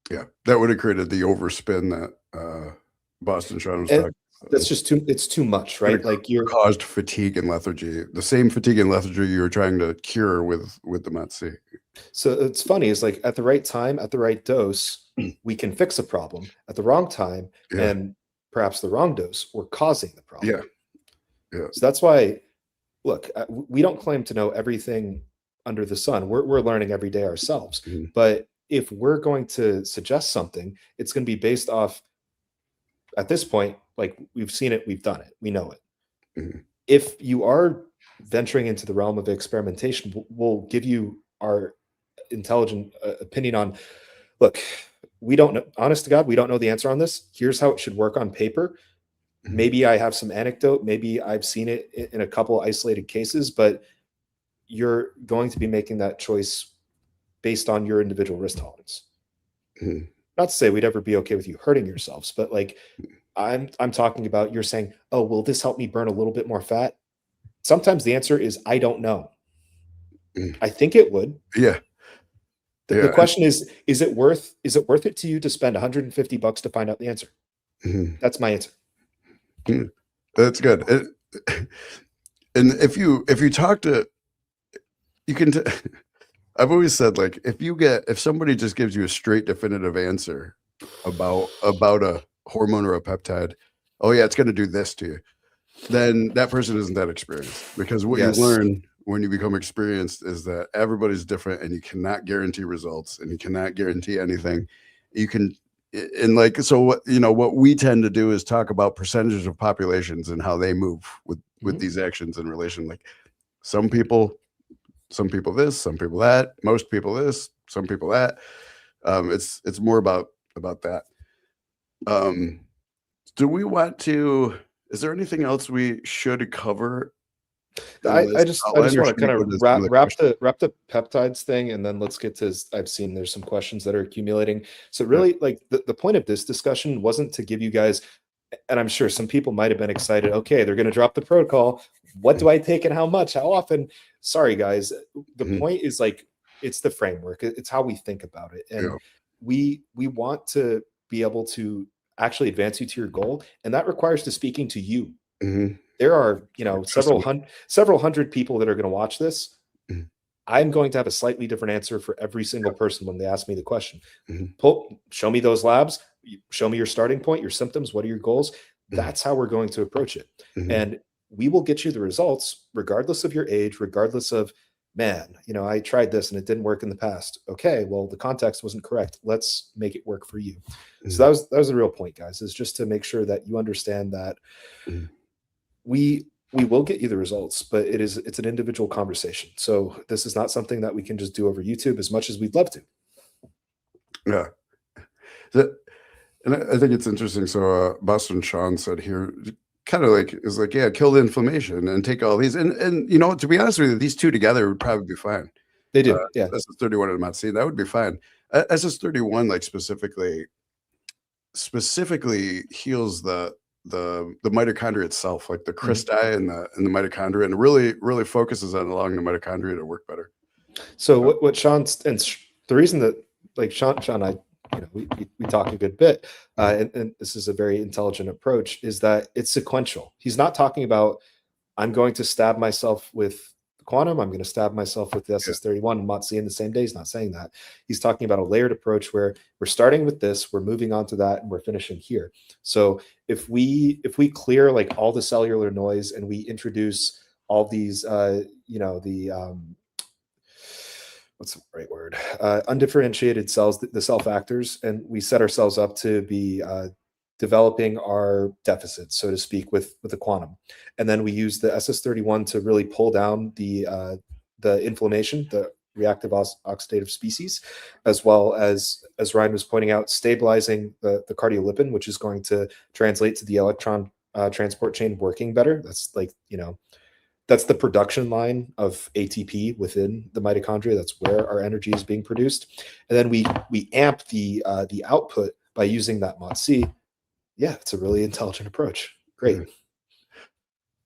Yeah, that would have created the overspin that Boston Sean was talking. That's just it's too much, right? Like you're caused fatigue and lethargy, the same fatigue and lethargy you were trying to cure with the MOTS-c. So it's funny, is like at the right time, at the right dose, we can fix a problem. At the wrong time and perhaps the wrong dose, we're causing the problem. Yeah. So that's why, look, we don't claim to know everything under the sun. We're learning every day ourselves. But if we're going to suggest something, it's going to be based off, at this point, like we've seen it, we've done it, we know it. If you are venturing into the realm of experimentation, we'll give you our intelligent opinion on, look, we don't know, honest to God, we don't know the answer on this. Here's how it should work on paper. Maybe I have some anecdote, maybe I've seen it in a couple isolated cases, but you're going to be making that choice based on your individual risk tolerance. Not to say we'd ever be okay with you hurting yourselves, but like I'm talking about, you're saying, oh, will this help me burn a little bit more fat? Sometimes the answer is, I don't know. I think it would. Yeah. The question is it worth it to you to spend $150 to find out the answer? That's my answer. That's good. And if you talk to, you can, I've always said, like, if somebody just gives you a straight definitive answer about a hormone or a peptide, oh yeah, it's going to do this to you, then that person isn't that experienced. Because what you learn when you become experienced is that everybody's different and you cannot guarantee results and you cannot guarantee anything. You can, and like, so what we tend to do is talk about percentages of populations and how they move with these actions in relation. Like some people this, some people that, most people this, some people that. It's more about that. Do we want to, is there anything else we should cover? I just want to kind of wrap the peptides thing, and then let's get to, I've seen there's some questions that are accumulating. So really, like the point of this discussion wasn't to give you guys, and I'm sure some people might have been excited, okay, they're going to drop the protocol. What do I take and how much? How often? Sorry, guys. The point is, like, it's the framework. It's how we think about it. And we want to be able to actually advance you to your goal. And that requires to speaking to you. There are, several hundred people that are going to watch this. I'm going to have a slightly different answer for every single person when they ask me the question. Show me those labs. Show me your starting point, your symptoms. What are your goals? That's how we're going to approach it. And we will get you the results regardless of your age, regardless of, man, I tried this and it didn't work in the past. Okay, well, the context wasn't correct. Let's make it work for you. So that was the real point, guys, is just to make sure that you understand that we will get you the results, but it's an individual conversation. So this is not something that we can just do over YouTube, as much as we'd love to. Yeah. And I think it's interesting. So Boston Sean said here, kind of like, is like, yeah, kill the inflammation and take all these. And to be honest with you, these two together would probably be fine. They do. Yeah. SS31 and MOTS-c, that would be fine. SS31, like specifically heals the mitochondria itself, like the cristae and the mitochondria, and really focuses on allowing the mitochondria to work better. So what Sean's, and the reason that, like, Sean and I, we talk a good bit, and this is a very intelligent approach, is that it's sequential. He's not talking about, I'm going to stab myself with the quantum, I'm going to stab myself with the SS31 and MOTS in the same day. He's not saying that. He's talking about a layered approach where we're starting with this, we're moving on to that, and we're finishing here. So if we clear like all the cellular noise and we introduce all these, what's the right word? Undifferentiated cells, the cell factors, and we set ourselves up to be developing our deficits, so to speak, with the quantum. And then we use the SS31 to really pull down the inflammation, the reactive oxidative species, as well as Ryan was pointing out, stabilizing the cardiolipin, which is going to translate to the electron transport chain working better. That's like, that's the production line of ATP within the mitochondria. That's where our energy is being produced. And then we amp the output by using that MOTS. Yeah, it's a really intelligent approach. Great.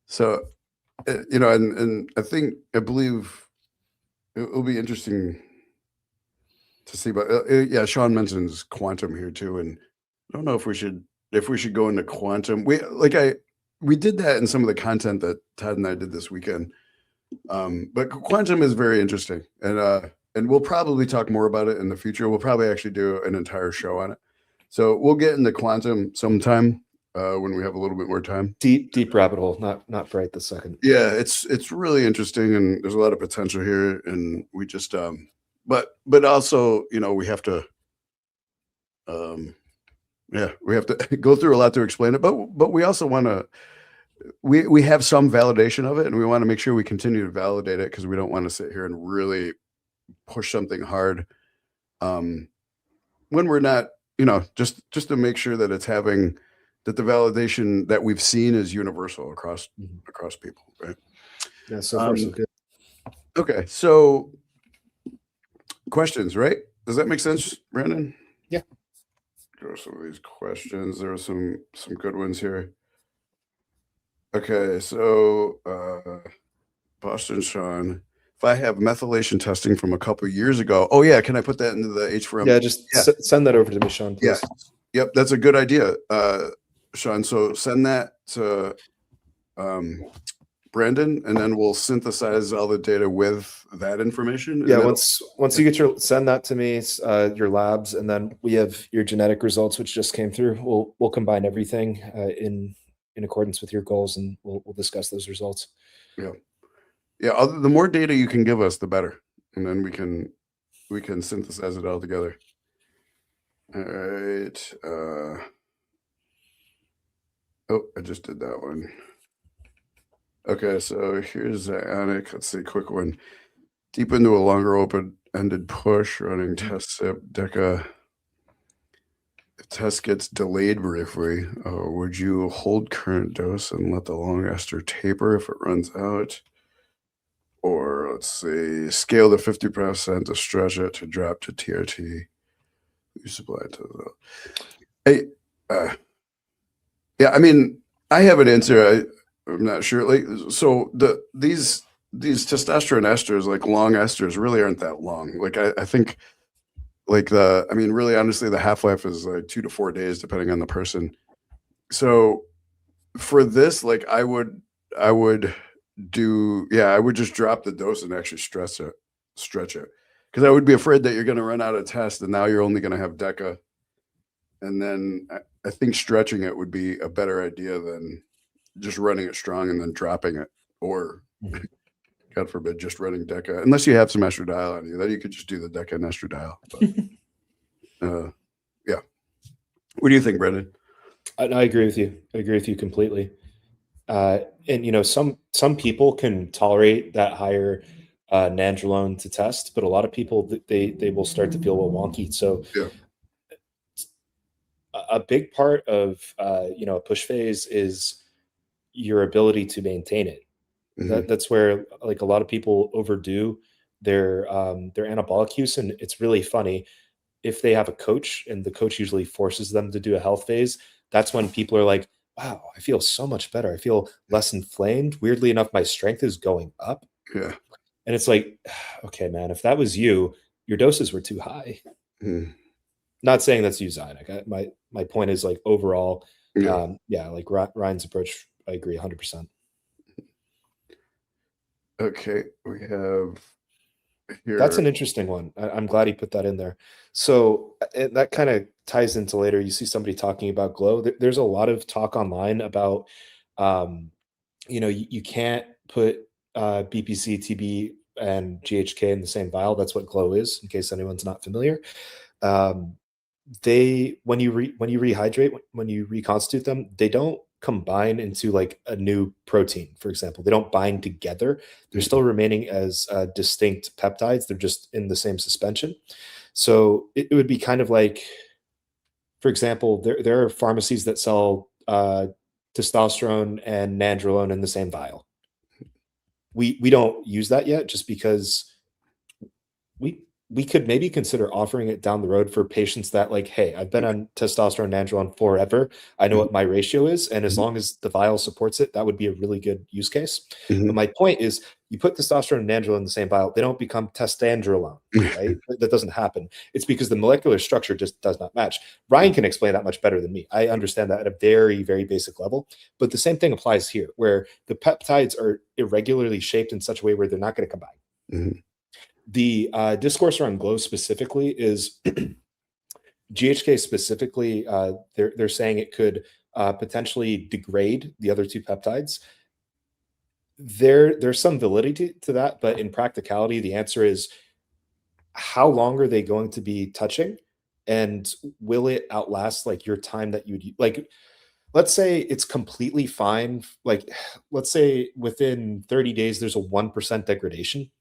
So, and I believe it will be interesting to see. But yeah, Sean mentions quantum here too, and I don't know if we should go into quantum. We did that in some of the content that Todd and I did this weekend. But quantum is very interesting, and we'll probably talk more about it in the future. We'll probably actually do an entire show on it. So we'll get into quantum sometime when we have a little bit more time. Deep rabbit hole, not right this second. Yeah, it's really interesting, and there's a lot of potential here. And we just, but also, we have to, we have to go through a lot to explain it. But we also want to. We have some validation of it, and we want to make sure we continue to validate it, because we don't want to sit here and really push something hard when we're not, just to make sure that that the validation that we've seen is universal across people, right? Yeah, so far so good. Okay, so questions, right? Does that make sense, Brandon? Yeah. Go some of these questions. There are some good ones here. Okay, so Boston Sean, if I have methylation testing from a couple of years ago, oh yeah, can I put that into the H4M? Yeah, just send that over to me, Sean, please. Yeah. Yep, that's a good idea, Sean. So send that to Brandon, and then we'll synthesize all the data with that information. Yeah, once you get send that to me, your labs, and then we have your genetic results, which just came through. We'll combine everything in accordance with your goals, and we'll discuss those results. Yeah. The more data you can give us, the better, and then we can synthesize it all together. All right. Oh, I just did that one. Okay, so here's Ionic. Let's see, quick one. Deep into a longer open-ended push, running test sip, DECA. If test gets delayed briefly, would you hold current dose and let the long ester taper if it runs out? Or let's see, scale to 50% to stretch it to drop to TRT. You supply it to the. Hey, yeah, I mean, I have an answer. I'm not sure. Like, so these testosterone esters, like long esters, really aren't that long. Like, I think. Like really, honestly, the half-life is like 2 to 4 days, depending on the person. So for this, like I would just drop the dose and actually stretch it. Because I would be afraid that you're going to run out of test, and now you're only going to have DECA. And then I think stretching it would be a better idea than just running it strong and then dropping it, or God forbid, just running DECA, unless you have some estradiol on you. Then you could just do the DECA and estradiol. But, yeah. What do you think, Brendan? I agree with you. I agree with you completely. And some people can tolerate that higher nandrolone to test, but a lot of people they will start to feel a little wonky. So yeah. A big part of a push phase is your ability to maintain it. That's where like a lot of people overdo their anabolic use, and it's really funny if they have a coach and the coach usually forces them to do a health phase. That's when people are like, wow, I feel so much better. I feel less inflamed. Weirdly enough, my strength is going up. Yeah. And it's like, okay, man, if that was you, your doses were too high. Not saying that's you, Zynek. My point is like overall, yeah, like Ryan's approach, I agree 100%. Okay, we have here. That's an interesting one. I'm glad he put that in there. So that kind of ties into later. You see somebody talking about glow. There's a lot of talk online about, you can't put BPC, TB, and GHK in the same vial. That's what glow is, in case anyone's not familiar. When you rehydrate, when you reconstitute them, they don't combine into like a new protein, for example. They don't bind together. They're still remaining as distinct peptides. They're just in the same suspension. So it would be kind of like, for example, there are pharmacies that sell testosterone and nandrolone in the same vial. We don't use that yet, just because we could maybe consider offering it down the road for patients that like, hey, I've been on testosterone, nandrolone forever. I know what my ratio is. And as long as the vial supports it, that would be a really good use case. But my point is, you put testosterone and nandrolone in the same vial, they don't become testandrolone, right? That doesn't happen. It's because the molecular structure just does not match. Ryan can explain that much better than me. I understand that at a very, very basic level. But the same thing applies here, where the peptides are irregularly shaped in such a way where they're not going to combine. The discourse around glow specifically is GHK specifically. They're saying it could potentially degrade the other two peptides. There's some validity to that, but in practicality, the answer is, how long are they going to be touching, and will it outlast like your time that you'd like? Let's say it's completely fine. Like, let's say within 30 days, there's a 1% degradation.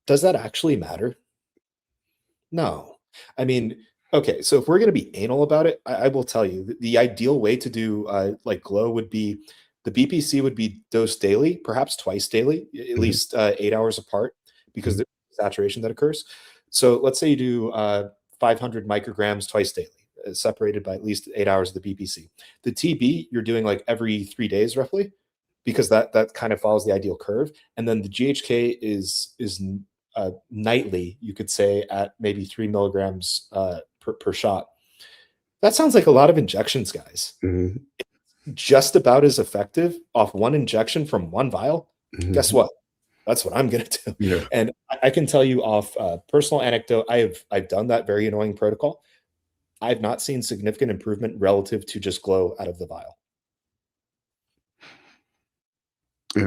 Does that actually matter? No. I mean, okay, so if we're going to be anal about it, I will tell you the ideal way to do like glow would be, the BPC would be dosed daily, perhaps twice daily, at least 8 hours apart, because there's saturation that occurs. So let's say you do 500 micrograms twice daily, separated by at least 8 hours of the BPC. The TB, you're doing like every 3 days roughly, because that kind of follows the ideal curve. And then the GHK is nightly, you could say, at maybe 3 milligrams per shot. That sounds like a lot of injections, guys. Just about as effective off one injection from one vial. Guess what? That's what I'm going to do. And I can tell you off personal anecdote, I've done that very annoying protocol. I've not seen significant improvement relative to just glow out of the vial.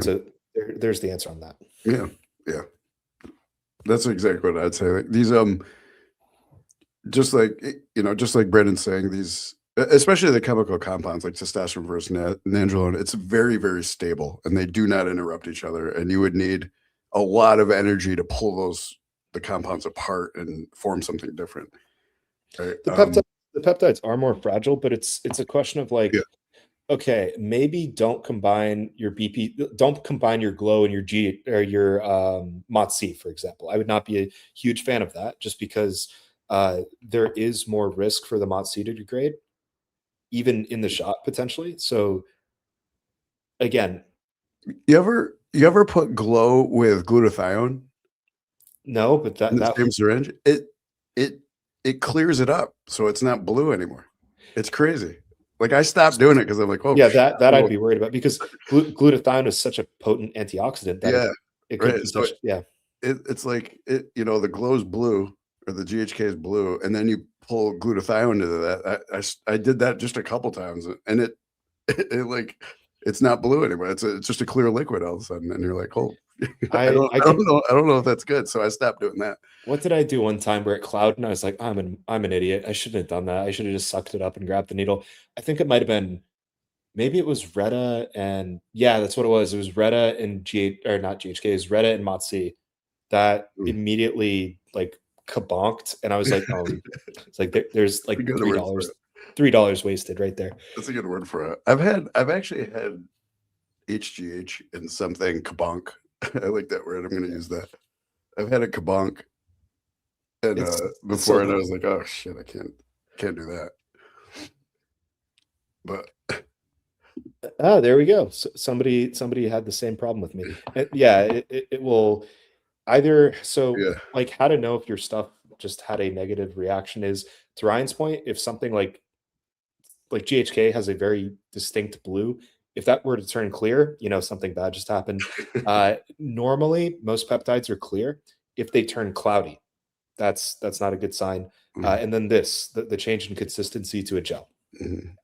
So there's the answer on that. Yeah. That's exactly what I'd say. Like these, just like Brandon's saying, these, especially the chemical compounds like testosterone versus nandrolone, it's very, very stable, and they do not interrupt each other. And you would need a lot of energy to pull the compounds apart and form something different. Right? The peptides are more fragile, but it's a question of like, okay, maybe don't combine your glow and your MOTS-c, for example. I would not be a huge fan of that, just because there is more risk for the MOTS-c to degrade, even in the shot potentially. So again, you ever put glow with glutathione? No, but that same syringe, it clears it up, so it's not blue anymore. It's crazy. Like, I stopped doing it because I'm like, oh yeah, that I'd be worried about, because glutathione is such a potent antioxidant that it could right. So it's like the glow's blue, or the GHK is blue, and then you pull glutathione into that. I did that just a couple times, and it like, it's not blue anymore. It's just a clear liquid all of a sudden, and you're like, oh, I don't know if that's good. So I stopped doing that. What did I do one time where it clouded, and I was like, I'm an idiot. I shouldn't have done that. I should have just sucked it up and grabbed the needle. I think it might have been, maybe it was Retta, and yeah, that's what it was. It was Retta and not GHK, it was Retta and MOTS-c that immediately like kabonked, and I was like, oh, it's like there's like $3 wasted right there. That's a good word for it. I've actually had HGH in something kabonk. I like that word. I'm going to use that. I've had a kabonk, and before, and I was like, oh shit, I can't do that. But there we go. So somebody had the same problem with me. And yeah, it will. Either, so Yeah. like how to know if your stuff just had a negative reaction is, to Ryan's point, if something like GHK has a very distinct blue, if that were to turn clear, something bad just happened. Normally, most peptides are clear. If they turn cloudy, that's not a good sign. And then the change in consistency to a gel. Mhm.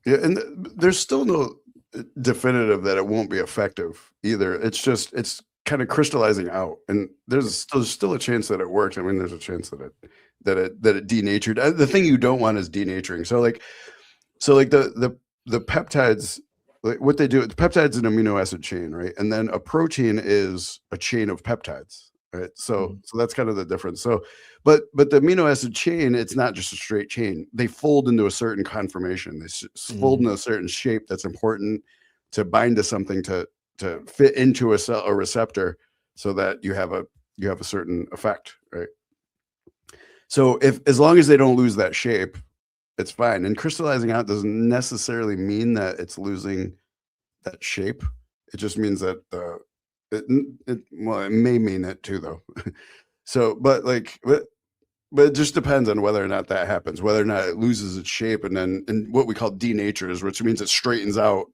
Yeah, and there's still no definitive that it won't be effective either. It's just it's kind of crystallizing out, and there's still a chance that it works. I mean, there's a chance that it denatured. The thing you don't want is denaturing. So like the peptides, like what they do, the peptide's an amino acid chain, right? And then a protein is a chain of peptides, right? So that's kind of the difference. So but the amino acid chain, it's not just a straight chain. They fold into a certain conformation. They fold into a certain shape that's important to bind to something to fit into a receptor, so that you have a certain effect, right? So if as long as they don't lose that shape, it's fine. And crystallizing out doesn't necessarily mean that it's losing that shape. It just means that well, it may mean it too, though. So, but it just depends on whether or not that happens, whether or not it loses its shape, and what we call denatures, which means it straightens out.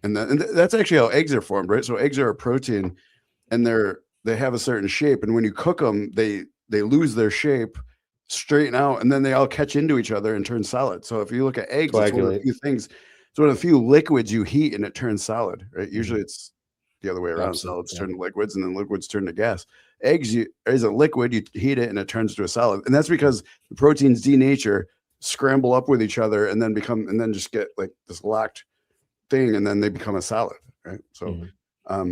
And that's actually how eggs are formed, right? So eggs are a protein, and they have a certain shape, and when you cook them, they lose their shape, straighten out, and then they all catch into each other and turn solid. So if you look at eggs, it's one of the few things, it's one of the few liquids you heat and it turns solid, right? Usually it's the other way around. Solids turn to liquids, and then liquids turn to gas. Eggs is a liquid, you heat it and it turns to a solid. And that's because the proteins denature, scramble up with each other, and then just get like this locked thing, and then they become a solid, right? So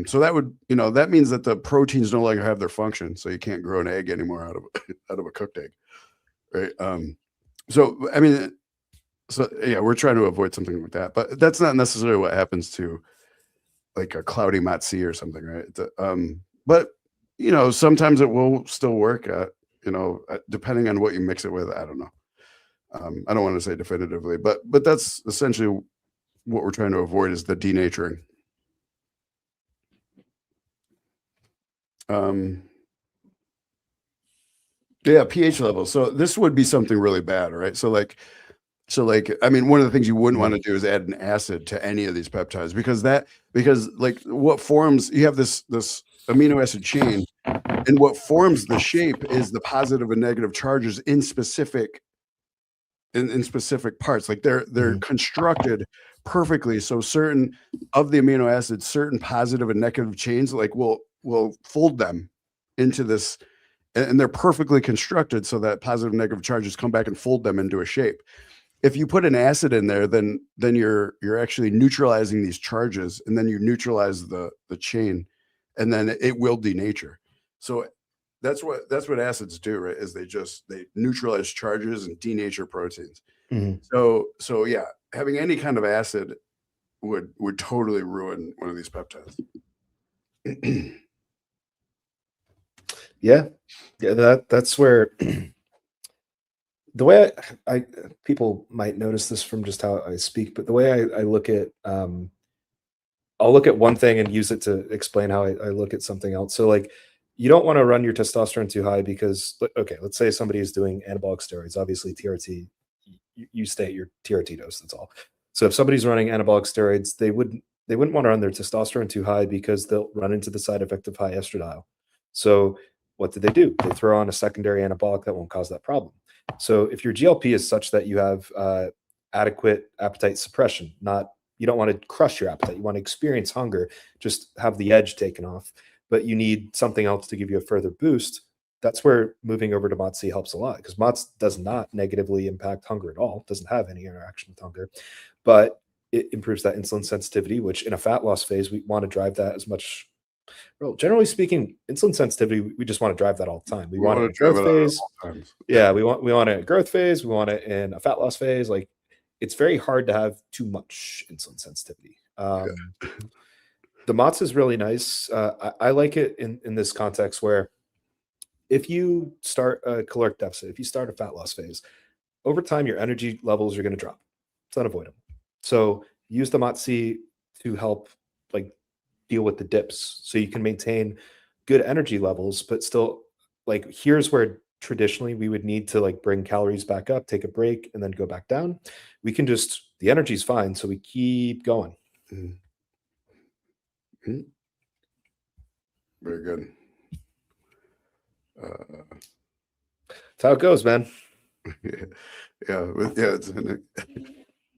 so that would, that means that the proteins no longer have their function, so you can't grow an egg anymore out of a cooked egg, right? So I mean, so yeah, we're trying to avoid something like that, but that's not necessarily what happens to like a cloudy matzi or something, right? But sometimes it will still work, depending on what you mix it with. I don't know. I don't want to say definitively, but that's essentially what we're trying to avoid, is the denaturing. Yeah, pH level. So this would be something really bad, right? So like, I mean, one of the things you wouldn't want to do is add an acid to any of these peptides, because like what forms, you have this amino acid chain, and what forms the shape is the positive and negative charges in specific parts. Like they're constructed perfectly. So certain of the amino acids, certain positive and negative chains, like will fold them into this, and they're perfectly constructed so that positive and negative charges come back and fold them into a shape. If you put an acid in there, then you're actually neutralizing these charges, and then you neutralize the chain, and then it will denature. So that's what acids do, right? Is they neutralize charges and denature proteins. So yeah, having any kind of acid would totally ruin one of these peptides. Yeah, that's where the way I people might notice this from just how I speak, but the way I look at, I'll look at one thing and use it to explain how I look at something else. So like, you don't want to run your testosterone too high, because okay, let's say somebody is doing anabolic steroids, obviously TRT, you stay at your TRT dose, that's all. So if somebody's running anabolic steroids, they wouldn't want to run their testosterone too high, because they'll run into the side effect of high estradiol. So what do? They throw on a secondary anabolic that won't cause that problem. So if your GLP is such that you have adequate appetite suppression, you don't want to crush your appetite, you want to experience hunger, just have the edge taken off, but you need something else to give you a further boost, that's where moving over to MOTS helps a lot, because MOTS does not negatively impact hunger at all, doesn't have any interaction with hunger, but it improves that insulin sensitivity, which in a fat loss phase, we want to drive that as much. Well, generally speaking, insulin sensitivity, we just want to drive that all the time. We want it in a growth phase. Yeah, we want it in a growth phase. We want it in a fat loss phase. Like, it's very hard to have too much insulin sensitivity. The MOTS is really nice. I like it in this context where if you start a caloric deficit, if you start a fat loss phase, over time, your energy levels are going to drop. It's unavoidable. So use the MOTS to help like deal with the dips. So you can maintain good energy levels, but still, like, here's where traditionally we would need to like bring calories back up, take a break, and then go back down. We can just, the energy's fine, so we keep going. Mm-hmm. Very good. That's how it goes, man. Yeah. It's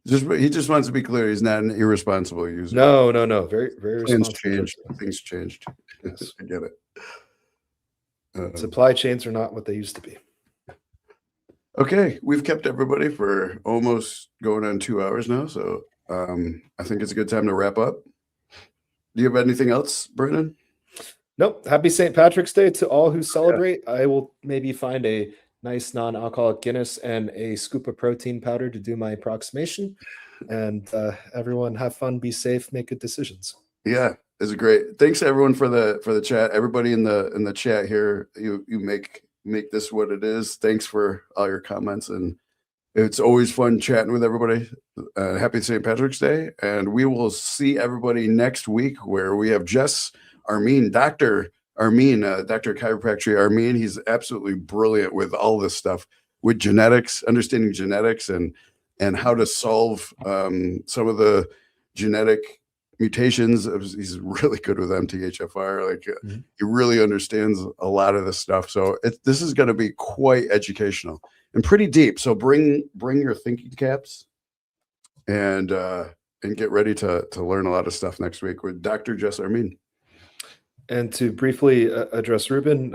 he just wants to be clear. He's not an irresponsible user. No. Very, very responsible. Things changed. Yes. I get it. Supply chains are not what they used to be. Okay, we've kept everybody for almost going on 2 hours now, so I think it's a good time to wrap up. Do you have anything else, Brandon? Nope. Happy St. Patrick's Day to all who celebrate. Yeah. I will maybe find a nice non-alcoholic Guinness and a scoop of protein powder to do my approximation. And everyone have fun, be safe, make good decisions. Yeah, it's great. Thanks everyone for the chat. Everybody in the chat here, you make this what it is. Thanks for all your comments, and it's always fun chatting with everybody. Happy St. Patrick's Day, and we will see everybody next week where we have Jess Armin, Dr. Armin, Dr. Chiropractic Armin. He's absolutely brilliant with all this stuff, with genetics, understanding genetics, and how to solve some of the genetic mutations. He's really good with MTHFR. Like he really understands a lot of this stuff. So this is going to be quite educational and pretty deep. So bring your thinking caps and get ready to learn a lot of stuff next week with Dr. Jess Armin. And to briefly address Ruben,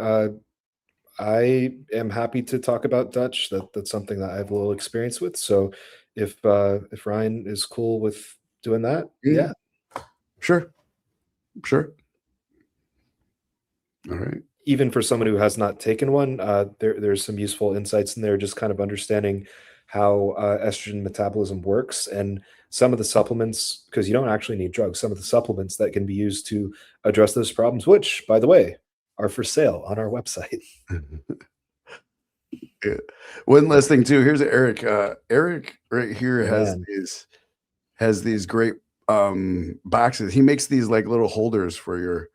I am happy to talk about Dutch. That's something that I have a little experience with. So if Ryan is cool with doing that, yeah. Sure. All right. Even for someone who has not taken one, there's some useful insights in there, just kind of understanding how estrogen metabolism works, and some of the supplements, because you don't actually need drugs, some of the supplements that can be used to address those problems, which, by the way, are for sale on our website. Yeah. One last thing too. Here's Eric. Eric right here has these great boxes. He makes these like little holders for your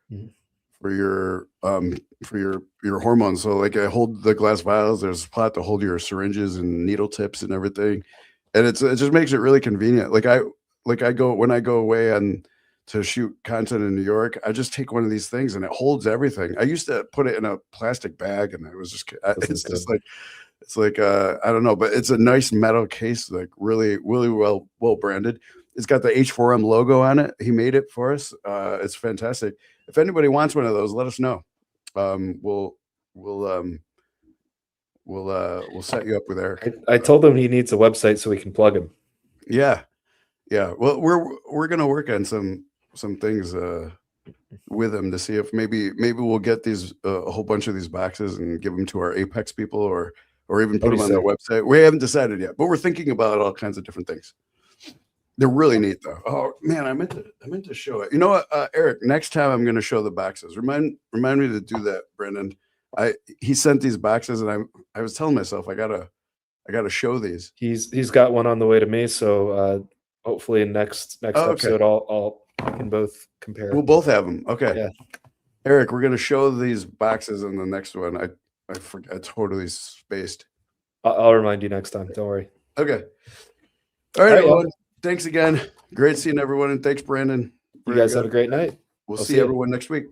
hormones. So like I hold the glass vials, there's a spot to hold your syringes and needle tips and everything. And it just makes it really convenient. When I go away to shoot content in New York, I just take one of these things and it holds everything. I used to put it in a plastic bag, and it was just it's like I don't know, but it's a nice metal case, like really well branded. It's got the H4M logo on it. He made it for us. It's fantastic. If anybody wants one of those, let us know. We'll set you up with Eric. I told him he needs a website so we can plug him. Yeah. Well, we're gonna work on some things with him to see if maybe we'll get these a whole bunch of these boxes and give them to our Apex people, or even put them on their website. We haven't decided yet, but we're thinking about all kinds of different things. They're really neat though. Oh man, I meant to show it. You know what, Eric? Next time I'm going to show the boxes. Remind me to do that, Brandon. He sent these boxes, and I was telling myself I gotta show these. He's got one on the way to me, so hopefully in next episode we can both compare. We'll both have them. Okay. Yeah. Eric, we're gonna show these boxes in the next one. I forgot. I totally spaced. I'll remind you next time. Don't worry. Okay. All right, everyone. Thanks again. Great seeing everyone, and thanks, Brandon. You guys have a great night. We'll see everyone next week.